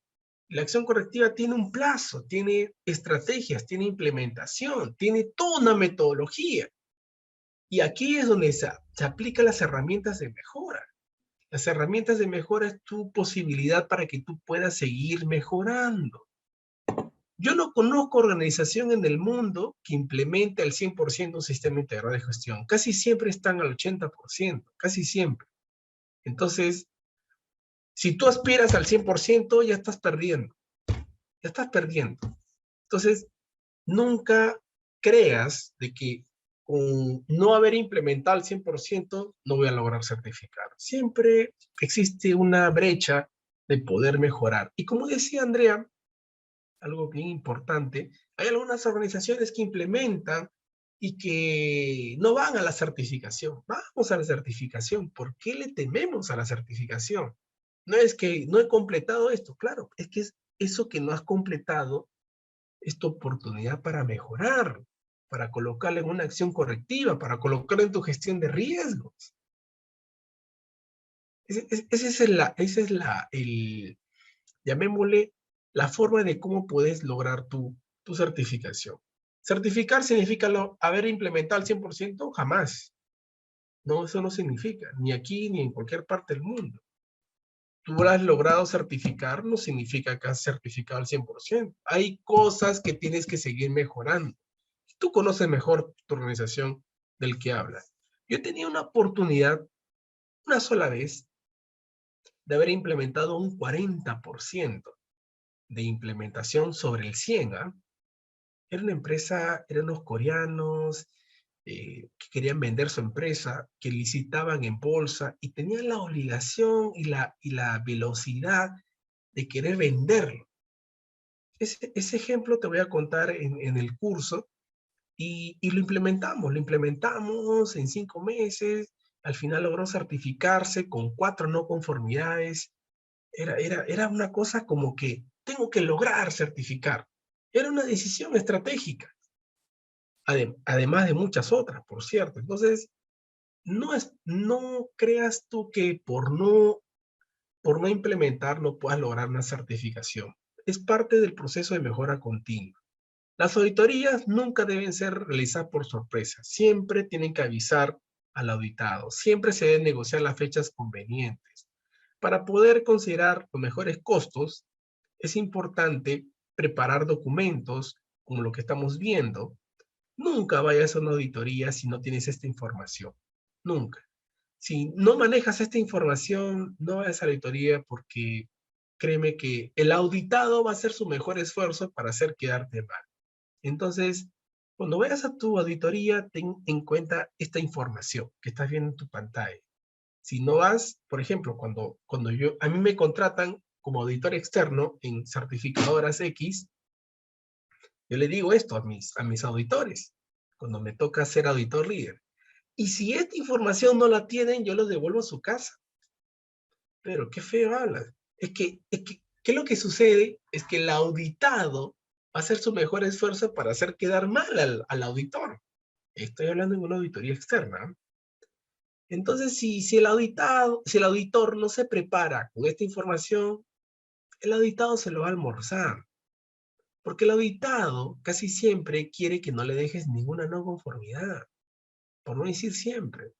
La acción correctiva tiene un plazo, tiene estrategias, tiene implementación, tiene toda una metodología. Y aquí es donde se aplican las herramientas de mejora. Las herramientas de mejora es tu posibilidad para que tú puedas seguir mejorando. Yo no conozco organización en el mundo que implemente al 100% un sistema integrado de gestión. Casi siempre están al 80%, casi siempre. Entonces, si tú aspiras al 100%, ya estás perdiendo. Ya estás perdiendo. Entonces, nunca creas de que con no haber implementado al 100% no voy a lograr certificar. Siempre existe una brecha de poder mejorar. Y como decía Andrea, algo bien importante, hay algunas organizaciones que implementan y que no van a la certificación. Vamos a la certificación. ¿Por qué le tememos a la certificación? No es que no he completado esto, claro, es que es eso que no has completado es tu oportunidad para mejorar, para colocarla en una acción correctiva, para colocarla en tu gestión de riesgos. Esa es llamémosle, la forma de cómo puedes lograr tu certificación. Certificar significa haber implementado al 100%, jamás. No, eso no significa, ni aquí ni en cualquier parte del mundo. Tú lo has logrado certificar, no significa que has certificado al 100%. Hay cosas que tienes que seguir mejorando. Tú conoces mejor tu organización del que hablas. Yo tenía una oportunidad, una sola vez, de haber implementado un 40% de implementación sobre el 100. Era una empresa, eran unos coreanos que querían vender su empresa, que licitaban en bolsa y tenían la obligación y la velocidad de querer venderlo. Ese ejemplo te voy a contar en el curso y lo implementamos en 5 meses, al final logró certificarse con 4 no conformidades. Era una cosa como que tengo que lograr certificar. Era una decisión estratégica, además de muchas otras, por cierto. Entonces, no creas tú que por no implementar no puedas lograr una certificación. Es parte del proceso de mejora continua. Las auditorías nunca deben ser realizadas por sorpresa. Siempre tienen que avisar al auditado. Siempre se deben negociar las fechas convenientes. Para poder considerar los mejores costos, es importante preparar documentos como lo que estamos viendo. Nunca vayas a una auditoría si no tienes esta información. Nunca. Si no manejas esta información, no vayas a la auditoría porque créeme que el auditado va a hacer su mejor esfuerzo para hacer quedarte mal. Entonces, cuando vayas a tu auditoría, ten en cuenta esta información que estás viendo en tu pantalla. Si no vas, por ejemplo, a mí me contratan como auditor externo en certificadoras X, yo le digo esto a mis auditores, cuando me toca ser auditor líder. Y si esta información no la tienen, yo los devuelvo a su casa. Pero qué feo hablas. ¿Qué es lo que sucede? Es que el auditado va a hacer su mejor esfuerzo para hacer quedar mal al auditor. Estoy hablando en una auditoría externa. Entonces, si el auditor no se prepara con esta información, el auditado se lo va a almorzar. Porque el auditado casi siempre quiere que no le dejes ninguna no conformidad, por no decir siempre.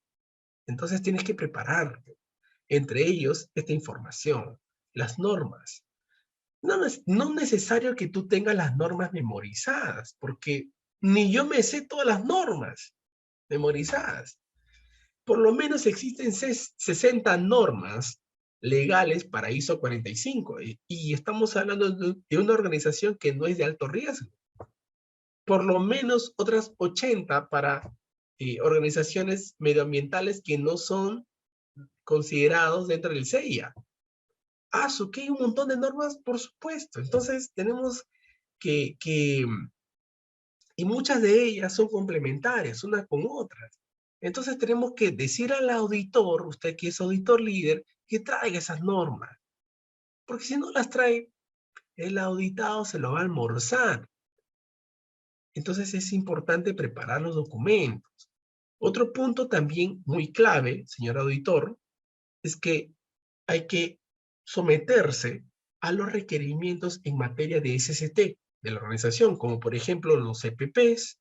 Entonces tienes que prepararte. Entre ellos, esta información, las normas. No es necesario que tú tengas las normas memorizadas, porque ni yo me sé todas las normas memorizadas. Por lo menos existen 60 normas legales para ISO 45 y estamos hablando de una organización que no es de alto riesgo. Por lo menos otras 80 para organizaciones medioambientales que no son considerados dentro del CIA. Que hay un montón de normas, por supuesto. Entonces tenemos que y muchas de ellas son complementarias, unas con otras. Entonces tenemos que decir al auditor, usted que es auditor líder, que traiga esas normas. Porque si no las trae, el auditado se lo va a almorzar. Entonces es importante preparar los documentos. Otro punto también muy clave, señor auditor, es que hay que someterse a los requerimientos en materia de SST de la organización, como por ejemplo los EPPs,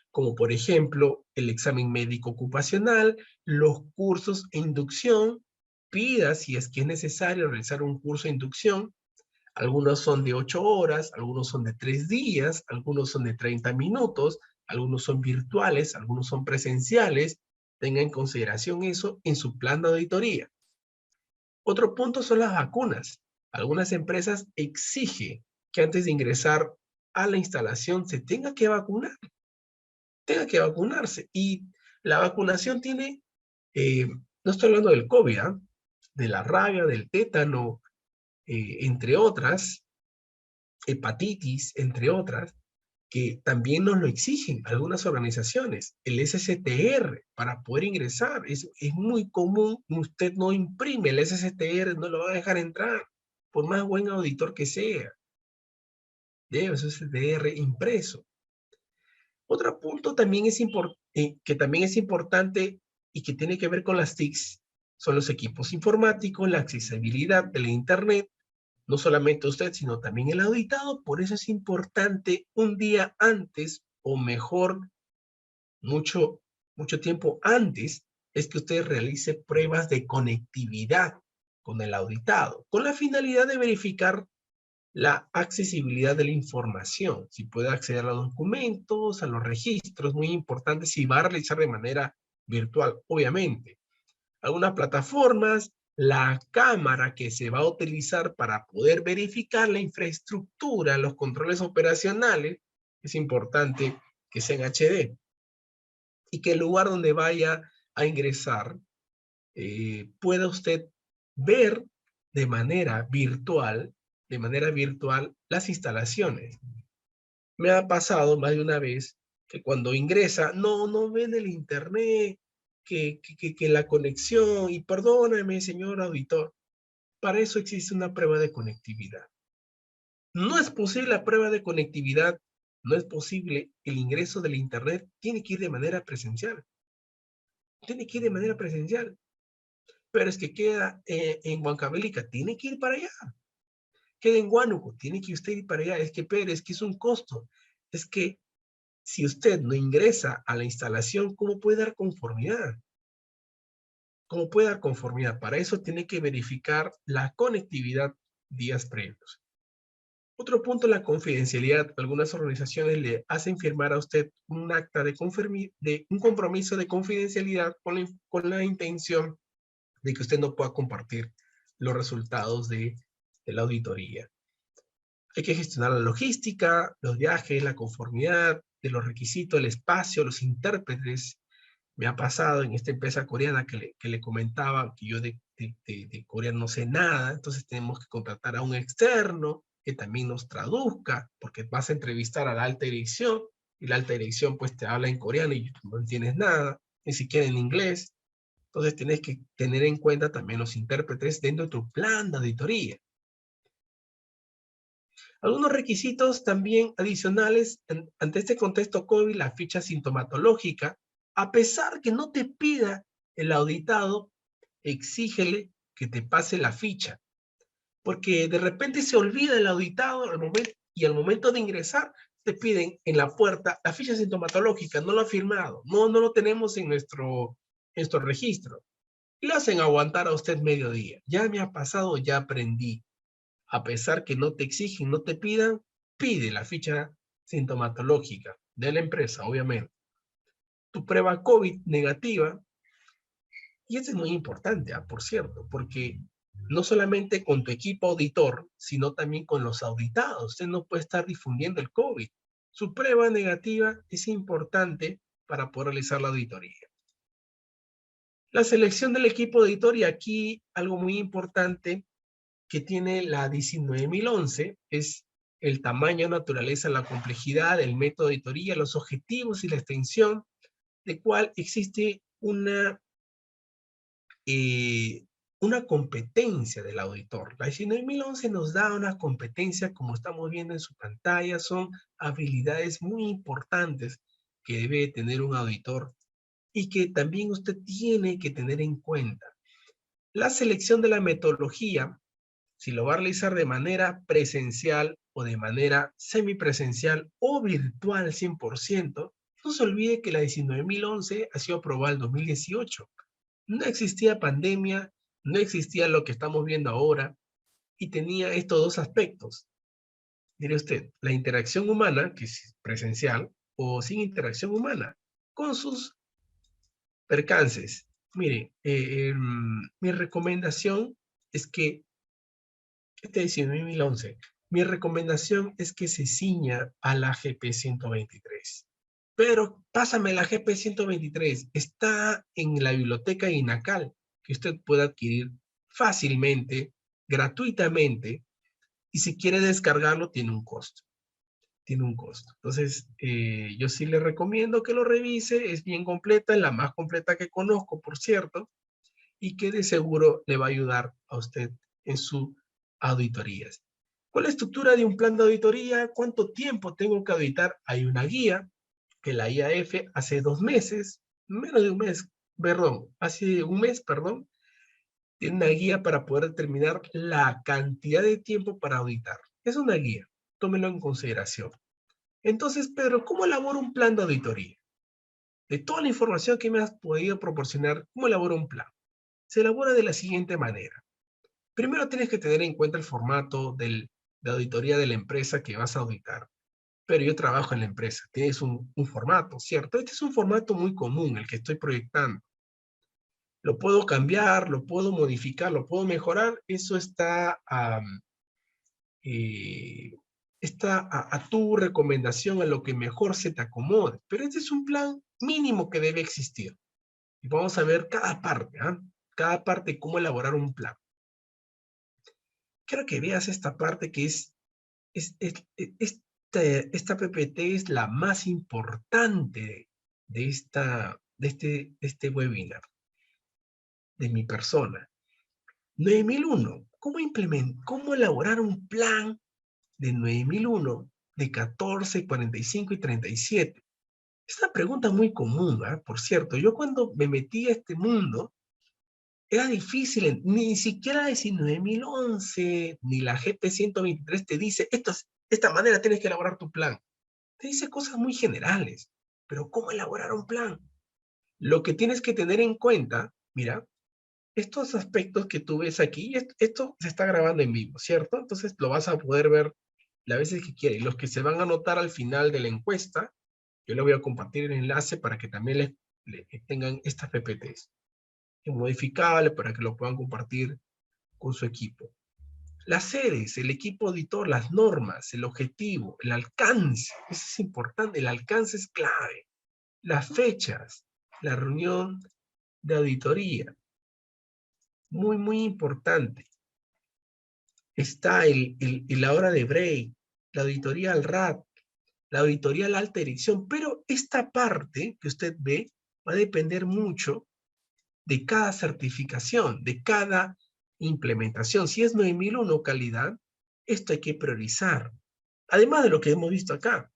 como por ejemplo el examen médico ocupacional, los cursos e inducción. Pida si es que es necesario realizar un curso de inducción. Algunos son de 8 horas, algunos son de 3 días, algunos son de 30 minutos, algunos son virtuales, algunos son presenciales. Tenga en consideración eso en su plan de auditoría. Otro punto son las vacunas. Algunas empresas exigen que antes de ingresar a la instalación se tenga que vacunar. tenga que vacunarse. Y la vacunación tiene, no estoy hablando del COVID, ¿ah? De la rabia, del tétano, entre otras, hepatitis, entre otras, que también nos lo exigen algunas organizaciones. El SSTR para poder ingresar es muy común. Usted no imprime el SSTR, no lo va a dejar entrar, por más buen auditor que sea. Debe el SSTR impreso. Otro punto también que también es importante y que tiene que ver con las TICs son los equipos informáticos, la accesibilidad de la Internet, no solamente usted, sino también el auditado. Por eso es importante un día antes, o mejor, mucho tiempo antes, es que usted realice pruebas de conectividad con el auditado, con la finalidad de verificar la accesibilidad de la información, si puede acceder a los documentos, a los registros, muy importante, si va a realizar de manera virtual, obviamente. Algunas plataformas, la cámara que se va a utilizar para poder verificar la infraestructura, los controles operacionales, es importante que sea en HD y que el lugar donde vaya a ingresar pueda usted ver de manera virtual las instalaciones. Me ha pasado más de una vez que cuando ingresa, no ven el internet, que la conexión, y perdóname, señor auditor, para eso existe una prueba de conectividad. No es posible la prueba de conectividad, no es posible el ingreso del internet, tiene que ir de manera presencial. Tiene que ir de manera presencial. Pero es que queda en Huancavelica, tiene que ir para allá. Queda en Huánuco, tiene que usted ir para allá. Es que, Pedro, es que es un costo. Es que si usted no ingresa a la instalación, ¿cómo puede dar conformidad? ¿Cómo puede dar conformidad? Para eso tiene que verificar la conectividad días previos. Otro punto, la confidencialidad. Algunas organizaciones le hacen firmar a usted un acta de un compromiso de confidencialidad con la intención de que usted no pueda compartir los resultados de la auditoría. Hay que gestionar la logística, los viajes, la conformidad de los requisitos, el espacio, los intérpretes. Me ha pasado en esta empresa coreana que le comentaba que yo de coreano no sé nada, entonces tenemos que contratar a un externo que también nos traduzca, porque vas a entrevistar a la alta dirección y la alta dirección pues te habla en coreano y tú no entiendes nada, ni siquiera en inglés. Entonces tienes que tener en cuenta también los intérpretes dentro de tu plan de auditoría. Algunos requisitos también adicionales ante este contexto COVID, la ficha sintomatológica, a pesar que no te pida el auditado, exígele que te pase la ficha, porque de repente se olvida el auditado y al momento de ingresar te piden en la puerta la ficha sintomatológica, no lo ha firmado, no lo tenemos en nuestro registro. Y lo hacen aguantar a usted medio día. Ya me ha pasado, ya aprendí. A pesar que no te exigen, no te pidan, pide la ficha sintomatológica de la empresa, obviamente. Tu prueba COVID negativa, y eso es muy importante, por cierto, porque no solamente con tu equipo auditor, sino también con los auditados. Usted no puede estar difundiendo el COVID. Su prueba negativa es importante para poder realizar la auditoría. La selección del equipo de auditoría, aquí algo muy importante que tiene la 19011 es el tamaño, naturaleza, la complejidad, el método de auditoría, los objetivos y la extensión, de cual existe una competencia del auditor. La 19011 nos da una competencia, como estamos viendo en su pantalla, son habilidades muy importantes que debe tener un auditor y que también usted tiene que tener en cuenta. La selección de la metodología, si lo va a realizar de manera presencial o de manera semipresencial o virtual 100%, no se olvide que la 19011 ha sido aprobada en 2018. No existía pandemia, no existía lo que estamos viendo ahora y tenía estos dos aspectos. Mire usted, la interacción humana, que es presencial, o sin interacción humana, con sus percances. Mire, mi recomendación es que este 19.011, mi recomendación es que se ciña a la GP 123. Pero pásame la GP 123. Está en la biblioteca INACAL, que usted puede adquirir fácilmente, gratuitamente, y si quiere descargarlo, tiene un costo. Tiene un costo. Entonces, yo sí le recomiendo que lo revise. Es bien completa, es la más completa que conozco, por cierto, y que de seguro le va a ayudar a usted en sus auditorías. ¿Cuál es la estructura de un plan de auditoría? ¿Cuánto tiempo tengo que auditar? Hay una guía que la IAF hace 2 meses, menos de un mes, perdón, hace un mes, perdón, tiene una guía para poder determinar la cantidad de tiempo para auditar. Es una guía, tómelo en consideración. Entonces, Pedro, ¿cómo elaboro un plan de auditoría? De toda la información que me has podido proporcionar, ¿cómo elaboro un plan? Se elabora de la siguiente manera. Primero tienes que tener en cuenta el formato de auditoría de la empresa que vas a auditar. Pero yo trabajo en la empresa, tienes un formato, ¿cierto? Este es un formato muy común, el que estoy proyectando. Lo puedo cambiar, lo puedo modificar, lo puedo mejorar, eso eh, está a tu recomendación, a lo que mejor se te acomode. Pero este es un plan mínimo que debe existir. Y vamos a ver cada parte, ¿ah? Cada parte, cómo elaborar un plan. Quiero que veas esta parte que esta PPT es la más importante de este webinar, de mi persona. 9001, ¿cómo elaborar un plan de 9001 de 14, 45 y 37? Es una pregunta muy común, ¿eh? Por cierto, yo cuando me metí a este mundo, era difícil, ni siquiera decir 9011, ni la GP 123 te dice, esta manera tienes que elaborar tu plan. Te dice cosas muy generales, pero ¿cómo elaborar un plan? Lo que tienes que tener en cuenta, mira, estos aspectos que tú ves aquí, esto se está grabando en vivo, ¿cierto? Entonces lo vas a poder ver las veces que quieras. Y los que se van a anotar al final de la encuesta, yo le voy a compartir el enlace para que también tengan estas PPTs. Es modificable para que lo puedan compartir con su equipo. Las sedes, el equipo auditor, las normas, el objetivo, el alcance, eso es importante, el alcance es clave. Las fechas, la reunión de auditoría, muy, muy importante. Está la hora de break, la auditoría al RAT, la auditoría a la alta dirección, pero esta parte que usted ve va a depender mucho de cada certificación, de cada implementación. Si es 9001 calidad, esto hay que priorizar, además de lo que hemos visto acá.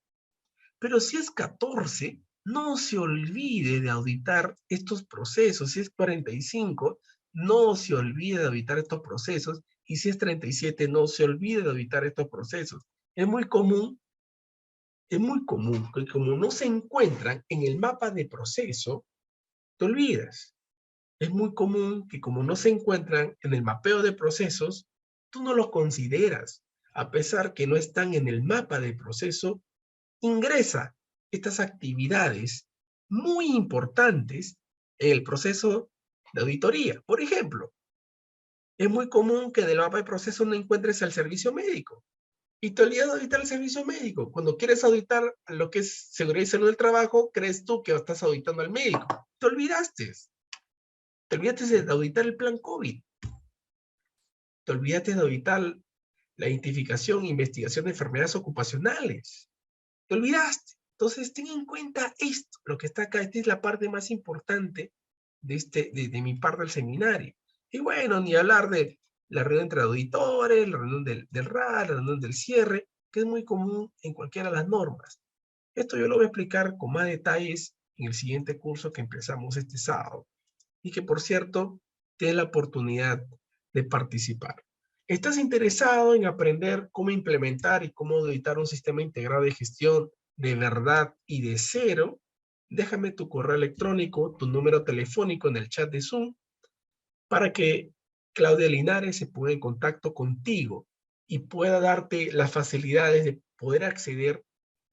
Pero si es 14, no se olvide de auditar estos procesos. Si es 45, no se olvide de auditar estos procesos. Y si es 37, no se olvide de auditar estos procesos. Es muy común que como no se encuentran en el mapa de proceso, te olvidas. Es muy común que como no se encuentran en el mapeo de procesos, tú no los consideras. A pesar que no están en el mapa de proceso, ingresa estas actividades muy importantes en el proceso de auditoría. Por ejemplo, es muy común que en el mapa de proceso no encuentres el servicio médico y te olvidas de auditar el servicio médico. Cuando quieres auditar lo que es seguridad y salud del trabajo, crees tú que estás auditando al médico. Te olvidaste. Te olvidaste de auditar el plan COVID. Te olvidaste de auditar la identificación e investigación de enfermedades ocupacionales. Te olvidaste. Entonces, ten en cuenta esto, lo que está acá. Esta es la parte más importante de mi parte del seminario. Y bueno, ni hablar de la reunión entre auditores, la reunión del RAR, la reunión del cierre, que es muy común en cualquiera de las normas. Esto yo lo voy a explicar con más detalles en el siguiente curso que empezamos este sábado. Y que, por cierto, tienes la oportunidad de participar. ¿Estás interesado en aprender cómo implementar y cómo auditar un sistema integrado de gestión de verdad y de cero? Déjame tu correo electrónico, tu número telefónico en el chat de Zoom para que Claudia Linares se ponga en contacto contigo y pueda darte las facilidades de poder acceder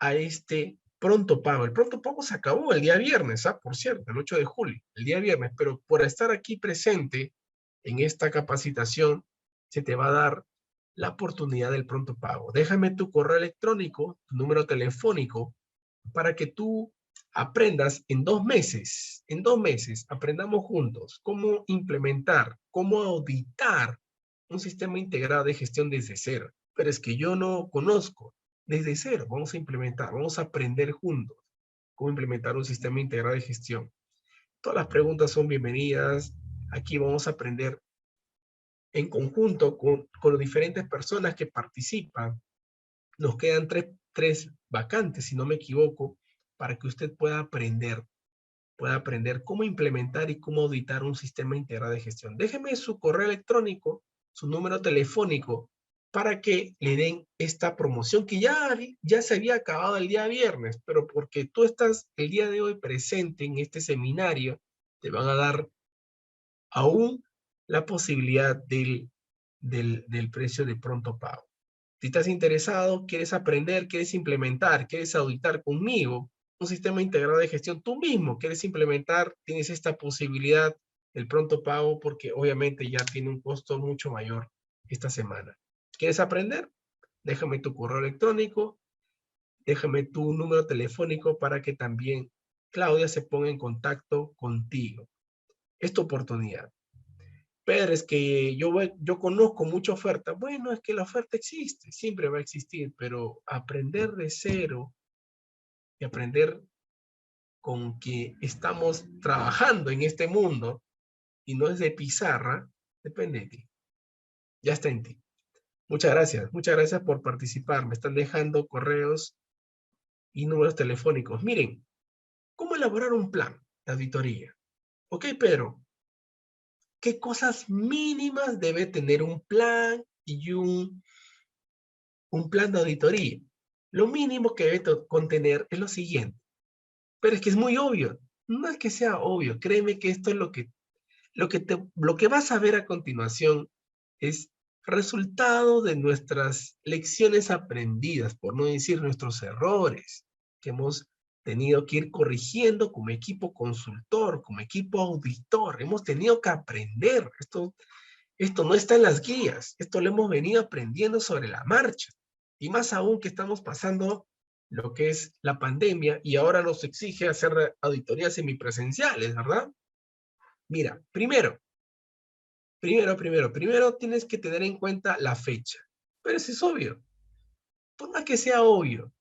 a este pronto pago. El pronto pago se acabó el día viernes, por cierto, el 8 de julio, el día viernes, pero por estar aquí presente en esta capacitación, se te va a dar la oportunidad del pronto pago. Déjame tu correo electrónico, tu número telefónico, para que tú aprendas en 2 meses, aprendamos juntos cómo implementar, cómo auditar un sistema integrado de gestión desde cero. Pero es que yo no conozco. Desde cero, vamos a implementar, vamos a aprender juntos cómo implementar un sistema integrado de gestión. Todas las preguntas son bienvenidas. Aquí vamos a aprender en conjunto con las diferentes personas que participan. Nos quedan tres vacantes, si no me equivoco, para que usted pueda aprender cómo implementar y cómo auditar un sistema integrado de gestión. Déjeme su correo electrónico, su número telefónico, para que le den esta promoción que ya se había acabado el día viernes, pero porque tú estás el día de hoy presente en este seminario, te van a dar aún la posibilidad del precio de pronto pago. Si estás interesado, quieres aprender, quieres implementar, quieres auditar conmigo un sistema integrado de gestión, tú mismo quieres implementar, tienes esta posibilidad del pronto pago porque obviamente ya tiene un costo mucho mayor esta semana. ¿Quieres aprender? Déjame tu correo electrónico, déjame tu número telefónico para que también Claudia se ponga en contacto contigo. Es tu oportunidad. Pedro, es que yo conozco mucha oferta. Bueno, es que la oferta existe, siempre va a existir, pero aprender de cero y aprender con que estamos trabajando en este mundo y no es de pizarra, depende de ti. Ya está en ti. Muchas gracias por participar. Me están dejando correos y números telefónicos. Miren, ¿cómo elaborar un plan de auditoría? Ok, Pedro, ¿qué cosas mínimas debe tener un plan y un plan de auditoría? Lo mínimo que debe contener es lo siguiente. Pero es que es muy obvio. No es que sea obvio. Créeme que esto es lo que vas a ver a continuación es resultado de nuestras lecciones aprendidas, por no decir nuestros errores, que hemos tenido que ir corrigiendo como equipo consultor, como equipo auditor. Hemos tenido que aprender. Esto no está en las guías, esto lo hemos venido aprendiendo sobre la marcha. Y más aún que estamos pasando lo que es la pandemia y ahora nos exige hacer auditorías semipresenciales, ¿verdad? Mira, primero tienes que tener en cuenta la fecha. Pero eso es obvio. Por más que sea obvio,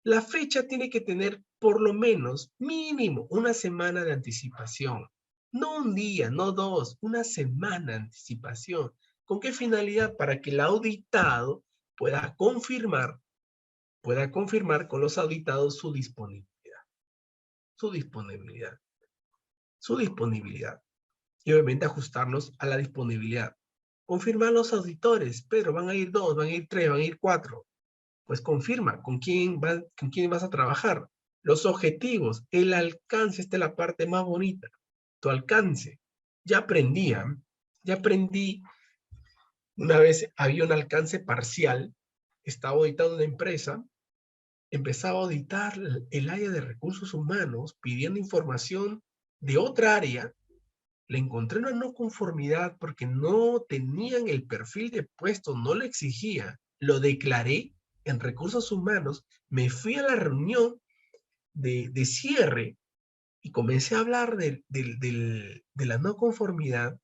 la fecha tiene que tener por lo menos mínimo una semana de anticipación. No un día, no dos, una semana de anticipación. ¿Con qué finalidad? Para que el auditado pueda confirmar con los auditados su disponibilidad, su disponibilidad, su disponibilidad. Y obviamente ajustarnos a la disponibilidad. Confirmar los auditores. Pedro, van a ir 2, van a ir 3, van a ir 4. Pues confirma con quién vas a trabajar. Los objetivos, el alcance, esta es la parte más bonita. Tu alcance. Ya aprendí, una vez había un alcance parcial, estaba auditando una empresa, empezaba a auditar el área de recursos humanos, pidiendo información de otra área, le encontré una no conformidad porque no tenían el perfil de puesto, no lo exigía, lo declaré en recursos humanos, me fui a la reunión de cierre y comencé a hablar de la no conformidad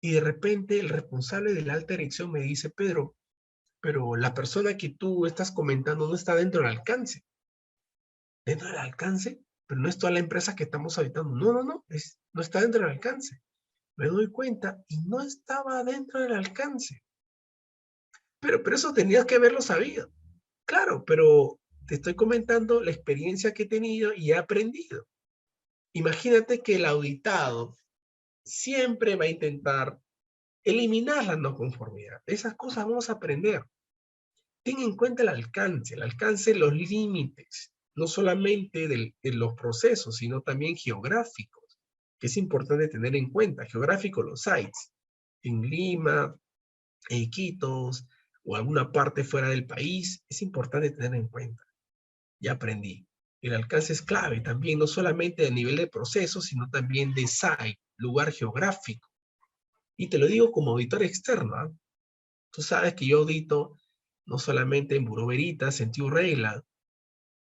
y de repente el responsable de la alta dirección me dice, Pedro, pero la persona que tú estás comentando no está dentro del alcance. ¿Dentro del alcance? Pero no es toda la empresa que estamos habitando. No, no está dentro del alcance. Me doy cuenta y no estaba dentro del alcance. Pero eso tenías que haberlo sabido. Claro, pero te estoy comentando la experiencia que he tenido y he aprendido. Imagínate que el auditado siempre va a intentar eliminar la no conformidad. Esas cosas vamos a aprender. Ten en cuenta el alcance, los límites, no solamente de los procesos, sino también geográficos, que es importante tener en cuenta. Geográficos, los sites, en Lima, en Iquitos, o alguna parte fuera del país, es importante tener en cuenta. Ya aprendí. El alcance es clave también, no solamente a nivel de proceso, sino también de site, lugar geográfico. Y te lo digo como auditor externo, ¿eh? Tú sabes que yo audito no solamente en Bureau Veritas, en TIU Regla,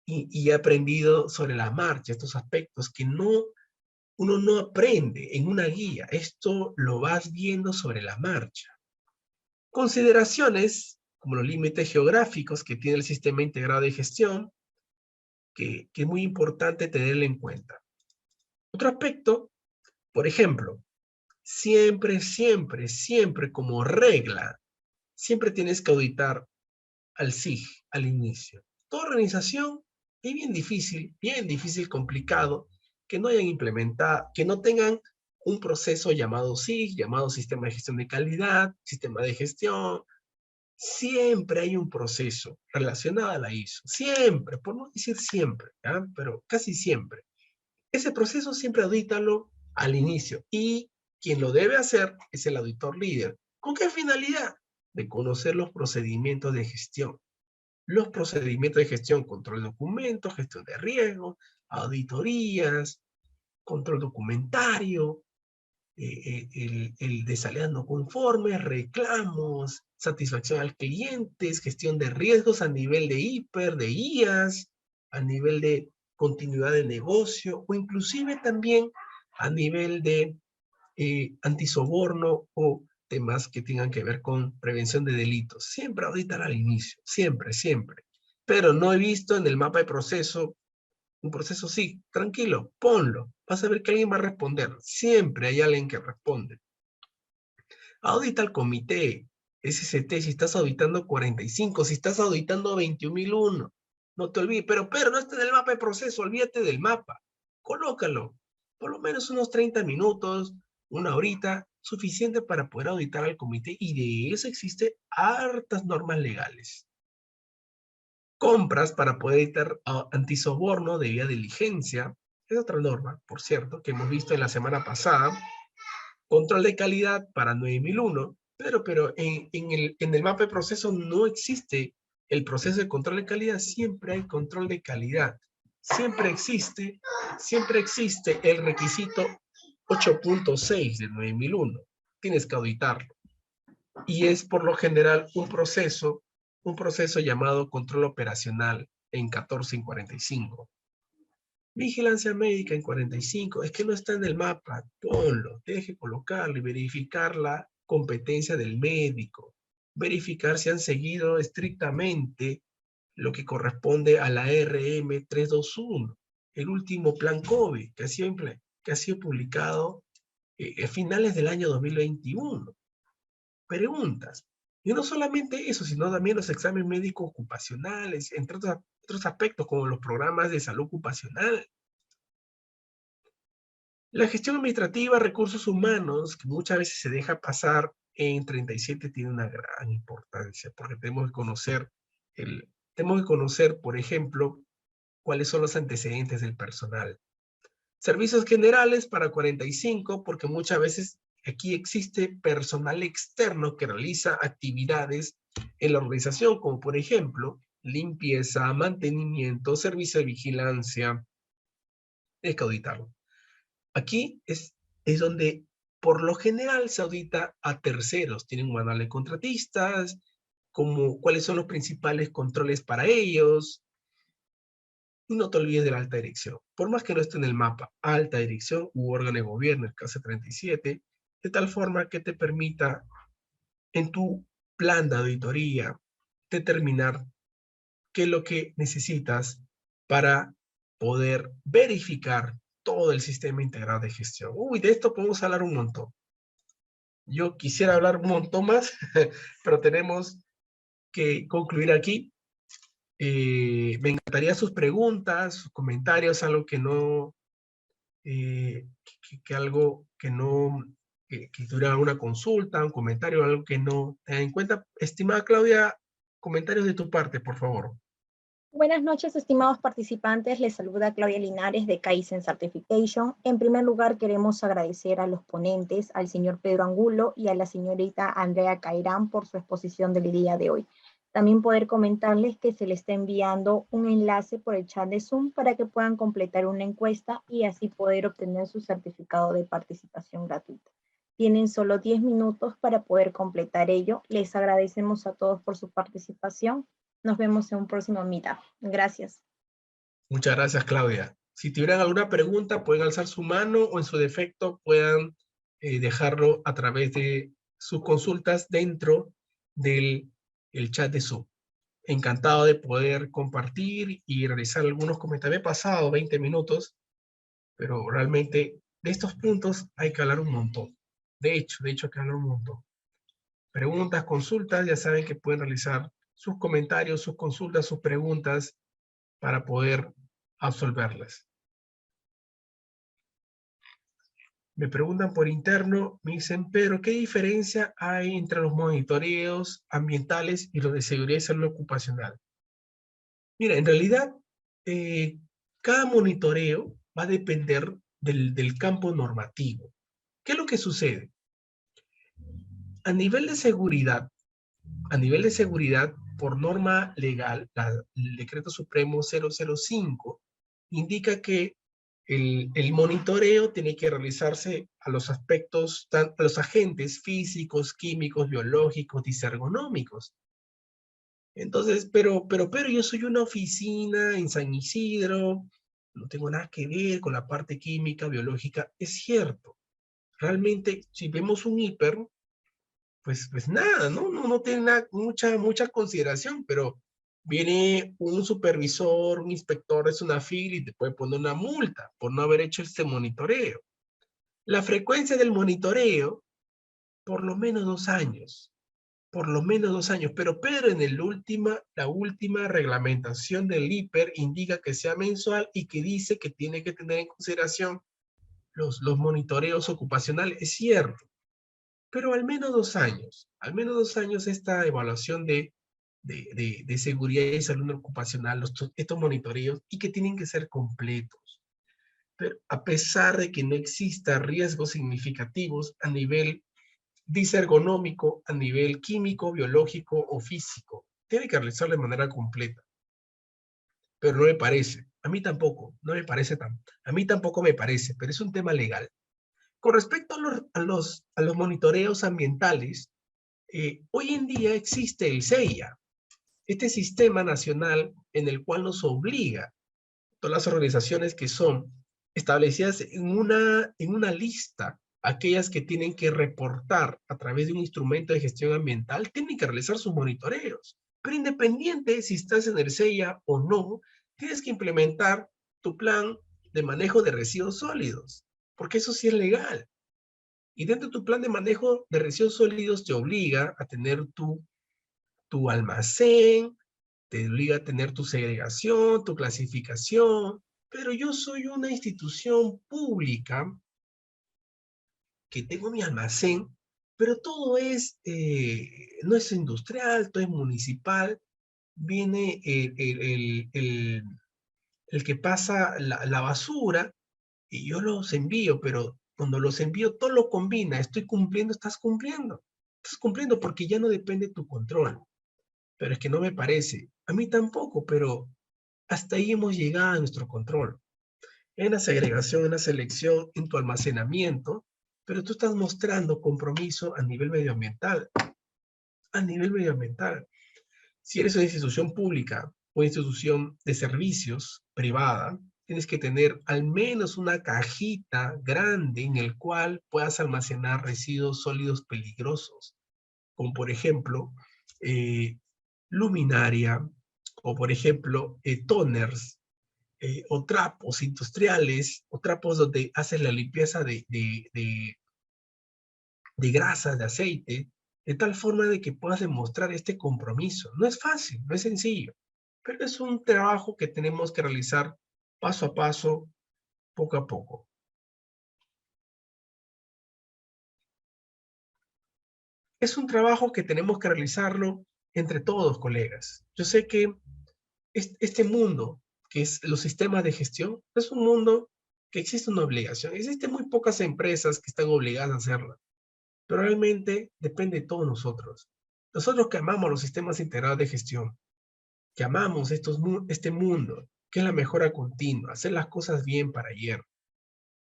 y he aprendido sobre la marcha estos aspectos que uno no aprende en una guía. Esto lo vas viendo sobre la marcha. Consideraciones como los límites geográficos que tiene el sistema integrado de gestión, que es muy importante tenerlo en cuenta. Otro aspecto, por ejemplo, siempre, siempre, siempre como regla, siempre tienes que auditar al SIG al inicio. Toda organización es bien difícil, complicado, que no hayan implementado, que no tengan un proceso llamado SIG, llamado Sistema de Gestión de Calidad, Sistema de Gestión. Siempre hay un proceso relacionado a la ISO. Siempre, por no decir siempre, ¿ya? Pero casi siempre. Ese proceso siempre audítalo al inicio. Y quien lo debe hacer es el auditor líder. ¿Con qué finalidad? De conocer los procedimientos de gestión. Los procedimientos de gestión, control de documentos, gestión de riesgos, auditorías, control documentario, el de salida no conforme, reclamos, satisfacción al cliente, gestión de riesgos a nivel de hiper, de IAS, a nivel de continuidad de negocio, o inclusive también a nivel de antisoborno o temas que tengan que ver con prevención de delitos. Siempre auditar al inicio, siempre, siempre. Pero no he visto en el mapa de proceso un proceso. Sí, tranquilo, ponlo. Vas a ver que alguien va a responder. Siempre hay alguien que responde. Audita al comité, SCT, si estás auditando 45, si estás auditando 21.001. No te olvides, pero no está en el mapa de proceso, olvídate del mapa. Colócalo. Por lo menos unos 30 minutos, una horita, suficiente para poder auditar al comité, y de eso existe hartas normas legales. Compras para poder editar antisoborno de vía diligencia, es otra norma, por cierto, que hemos visto en la semana pasada. Control de calidad para 9001, pero en el mapa de proceso no existe el proceso de control de calidad. Siempre hay control de calidad. Siempre existe el requisito 8.6 de 9001. Tienes que auditarlo. Y es por lo general un proceso llamado control operacional en 14 y 45. Vigilancia médica en 45, es que no está en el mapa, ponlo, deje colocarlo y verificar la competencia del médico, verificar si han seguido estrictamente lo que corresponde a la RM 321, el último plan COVID que ha sido publicado a finales del año 2021. Preguntas. Y no solamente eso, sino también los exámenes médicos ocupacionales, entre otros aspectos como los programas de salud ocupacional. La gestión administrativa, recursos humanos, que muchas veces se deja pasar en 37, tiene una gran importancia, porque tenemos que conocer, por ejemplo, cuáles son los antecedentes del personal. Servicios generales para 45, porque muchas veces aquí existe personal externo que realiza actividades en la organización, como por ejemplo, limpieza, mantenimiento, servicio de vigilancia. Hay que auditarlo. Aquí es donde por lo general se audita a terceros. Tienen un manual de contratistas, como cuáles son los principales controles para ellos. Y no te olvides de la alta dirección. Por más que no esté en el mapa, alta dirección u órgano de gobierno, el caso 37, de tal forma que te permita en tu plan de auditoría determinar qué es lo que necesitas para poder verificar todo el sistema integrado de gestión. Uy, de esto podemos hablar un montón. Yo quisiera hablar un montón más, pero tenemos que concluir aquí. Me encantaría sus preguntas, sus comentarios, algo que no, algo que no, que tuviera una consulta, un comentario, algo que no tenga en cuenta. Estimada Claudia, comentarios de tu parte, por favor. Buenas noches, estimados participantes. Les saluda Claudia Linares de Kaizen Certification. En primer lugar, queremos agradecer a los ponentes, al señor Pedro Angulo y a la señorita Andrea Cairán por su exposición del día de hoy. También poder comentarles que se les está enviando un enlace por el chat de Zoom para que puedan completar una encuesta y así poder obtener su certificado de participación gratuita. Tienen solo 10 minutos para poder completar ello. Les agradecemos a todos por su participación. Nos vemos en un próximo meetup. Gracias. Muchas gracias, Claudia. Si tuvieran alguna pregunta, pueden alzar su mano o en su defecto puedan dejarlo a través de sus consultas dentro del el chat de Zoom. Encantado de poder compartir y realizar algunos comentarios. He pasado 20 minutos, pero realmente de estos puntos hay que hablar un montón. De hecho hay que hablar un montón. Preguntas, consultas, ya saben que pueden realizar sus comentarios, sus consultas, sus preguntas para poder absolverlas. Me preguntan por interno, me dicen, Pedro, ¿qué diferencia hay entre los monitoreos ambientales y los de seguridad y salud ocupacional? Mira, en realidad, cada monitoreo va a depender del campo normativo. ¿Qué es lo que sucede? A nivel de seguridad, por norma legal, el Decreto Supremo 005 indica que el monitoreo tiene que realizarse a los aspectos, a los agentes físicos, químicos, biológicos, disergonómicos. Entonces, pero yo soy una oficina en San Isidro, no tengo nada que ver con la parte química, biológica. Es cierto, realmente, si vemos un hiper, pues nada, no tiene mucha consideración, pero viene un supervisor, un inspector de SUNAFIL y te puede poner una multa por no haber hecho este monitoreo. La frecuencia del monitoreo, por lo menos 2 años. Por lo menos 2 años. Pero en la última reglamentación del IPER indica que sea mensual y que dice que tiene que tener en consideración los monitoreos ocupacionales. Es cierto. Pero al menos 2 años. Al menos 2 años esta evaluación de seguridad y salud ocupacional, estos monitoreos, y que tienen que ser completos. Pero a pesar de que no exista riesgos significativos a nivel disergonómico, a nivel químico, biológico o físico, tiene que realizarlo de manera completa. Pero no me parece. A mí tampoco. No me parece a mí tampoco me parece, pero es un tema legal. Con respecto a los monitoreos ambientales, hoy en día existe el CEIA, este sistema nacional en el cual nos obliga todas las organizaciones que son establecidas en una lista, aquellas que tienen que reportar a través de un instrumento de gestión ambiental, tienen que realizar sus monitoreos. Pero independiente si estás en el CEIA o no, tienes que implementar tu plan de manejo de residuos sólidos, porque eso sí es legal. Y dentro de tu plan de manejo de residuos sólidos te obliga a tener tu almacén, te obliga a tener tu segregación, tu clasificación, pero yo soy una institución pública que tengo mi almacén, pero todo no es industrial, todo es municipal, viene el que pasa la basura y yo los envío, pero cuando los envío todo lo combina, estoy cumpliendo, estás cumpliendo porque ya no depende de tu control. Pero es que no me parece, a mí tampoco, pero hasta ahí hemos llegado a nuestro control. En la segregación, en la selección, en tu almacenamiento, pero tú estás mostrando compromiso a nivel medioambiental. A nivel medioambiental. Si eres una institución pública o institución de servicios privada, tienes que tener al menos una cajita grande en el cual puedas almacenar residuos sólidos peligrosos, como por ejemplo, luminaria, o por ejemplo, toners, o trapos industriales, o trapos donde haces la limpieza de grasa, de aceite, de tal forma de que puedas demostrar este compromiso. No es fácil, no es sencillo, pero es un trabajo que tenemos que realizar paso a paso, poco a poco. Es un trabajo que tenemos que realizarlo entre todos, colegas. Yo sé que este mundo, que es los sistemas de gestión, es un mundo que existe una obligación. Existen muy pocas empresas que están obligadas a hacerlo, pero realmente depende de todos nosotros. Nosotros que amamos los sistemas integrados de gestión, que amamos este mundo, que es la mejora continua, hacer las cosas bien para ayer.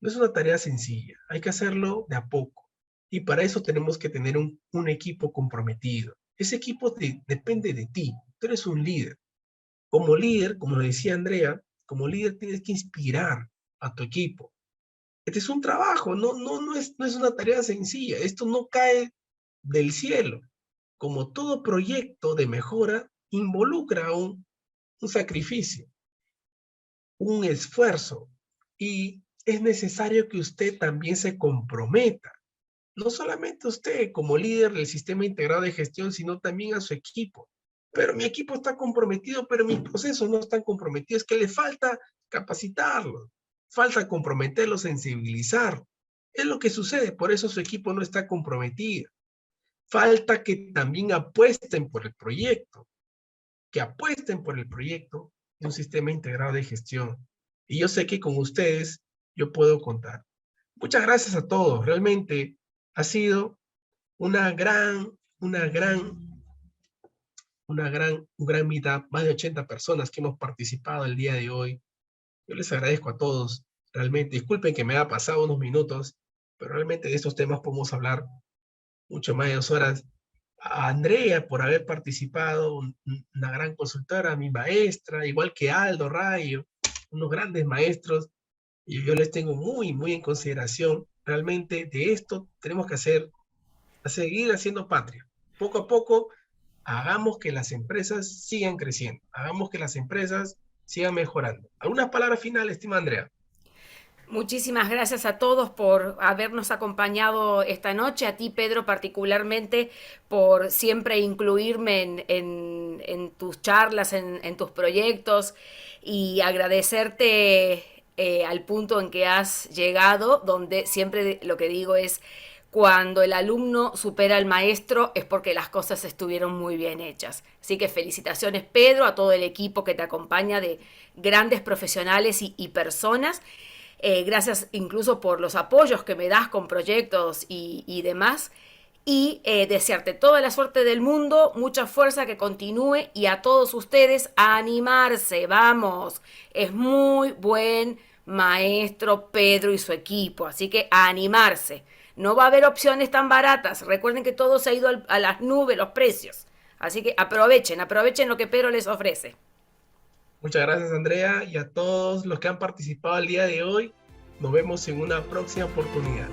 No es una tarea sencilla, hay que hacerlo de a poco. Y para eso tenemos que tener un equipo comprometido. Ese equipo depende de ti, tú eres un líder. Como líder, como decía Andrea, como líder tienes que inspirar a tu equipo. Este es un trabajo, no es una tarea sencilla. Esto no cae del cielo. Como todo proyecto de mejora, involucra un sacrificio, un esfuerzo, y es necesario que usted también se comprometa. No solamente usted como líder del sistema integrado de gestión, sino también a su equipo. Pero mi equipo está comprometido, pero mis procesos no están comprometidos. Es que le falta capacitarlos, falta comprometerlos, sensibilizarlos. Es lo que sucede, por eso su equipo no está comprometido. Falta que también apuesten por el proyecto, de un sistema integrado de gestión. Y yo sé que con ustedes yo puedo contar. Muchas gracias a todos. Realmente ha sido un gran meetup, más de 80 personas que hemos participado el día de hoy. Yo les agradezco a todos, realmente. Disculpen que me haya pasado unos minutos, pero realmente de estos temas podemos hablar mucho más de 2 horas. A Andrea por haber participado, una gran consultora, mi maestra, igual que Aldo Rayo, unos grandes maestros, y yo les tengo muy, muy en consideración. Realmente de esto tenemos que seguir haciendo patria. Poco a poco, hagamos que las empresas sigan creciendo, hagamos que las empresas sigan mejorando. ¿Algunas palabras finales, estimada Andrea? Muchísimas gracias a todos por habernos acompañado esta noche, a ti Pedro particularmente por siempre incluirme en tus charlas, en tus proyectos, y agradecerte al punto en que has llegado, donde siempre lo que digo es: cuando el alumno supera al maestro es porque las cosas estuvieron muy bien hechas. Así que felicitaciones, Pedro, a todo el equipo que te acompaña de grandes profesionales y personas. Gracias incluso por los apoyos que me das con proyectos y demás. Y desearte toda la suerte del mundo, mucha fuerza, que continúe, y a todos ustedes a animarse, vamos. Es muy buen maestro Pedro y su equipo, así que a animarse. No va a haber opciones tan baratas. Recuerden que todo se ha ido a las nubes, los precios. Así que aprovechen lo que Pedro les ofrece. Muchas gracias, Andrea, y a todos los que han participado el día de hoy. Nos vemos en una próxima oportunidad.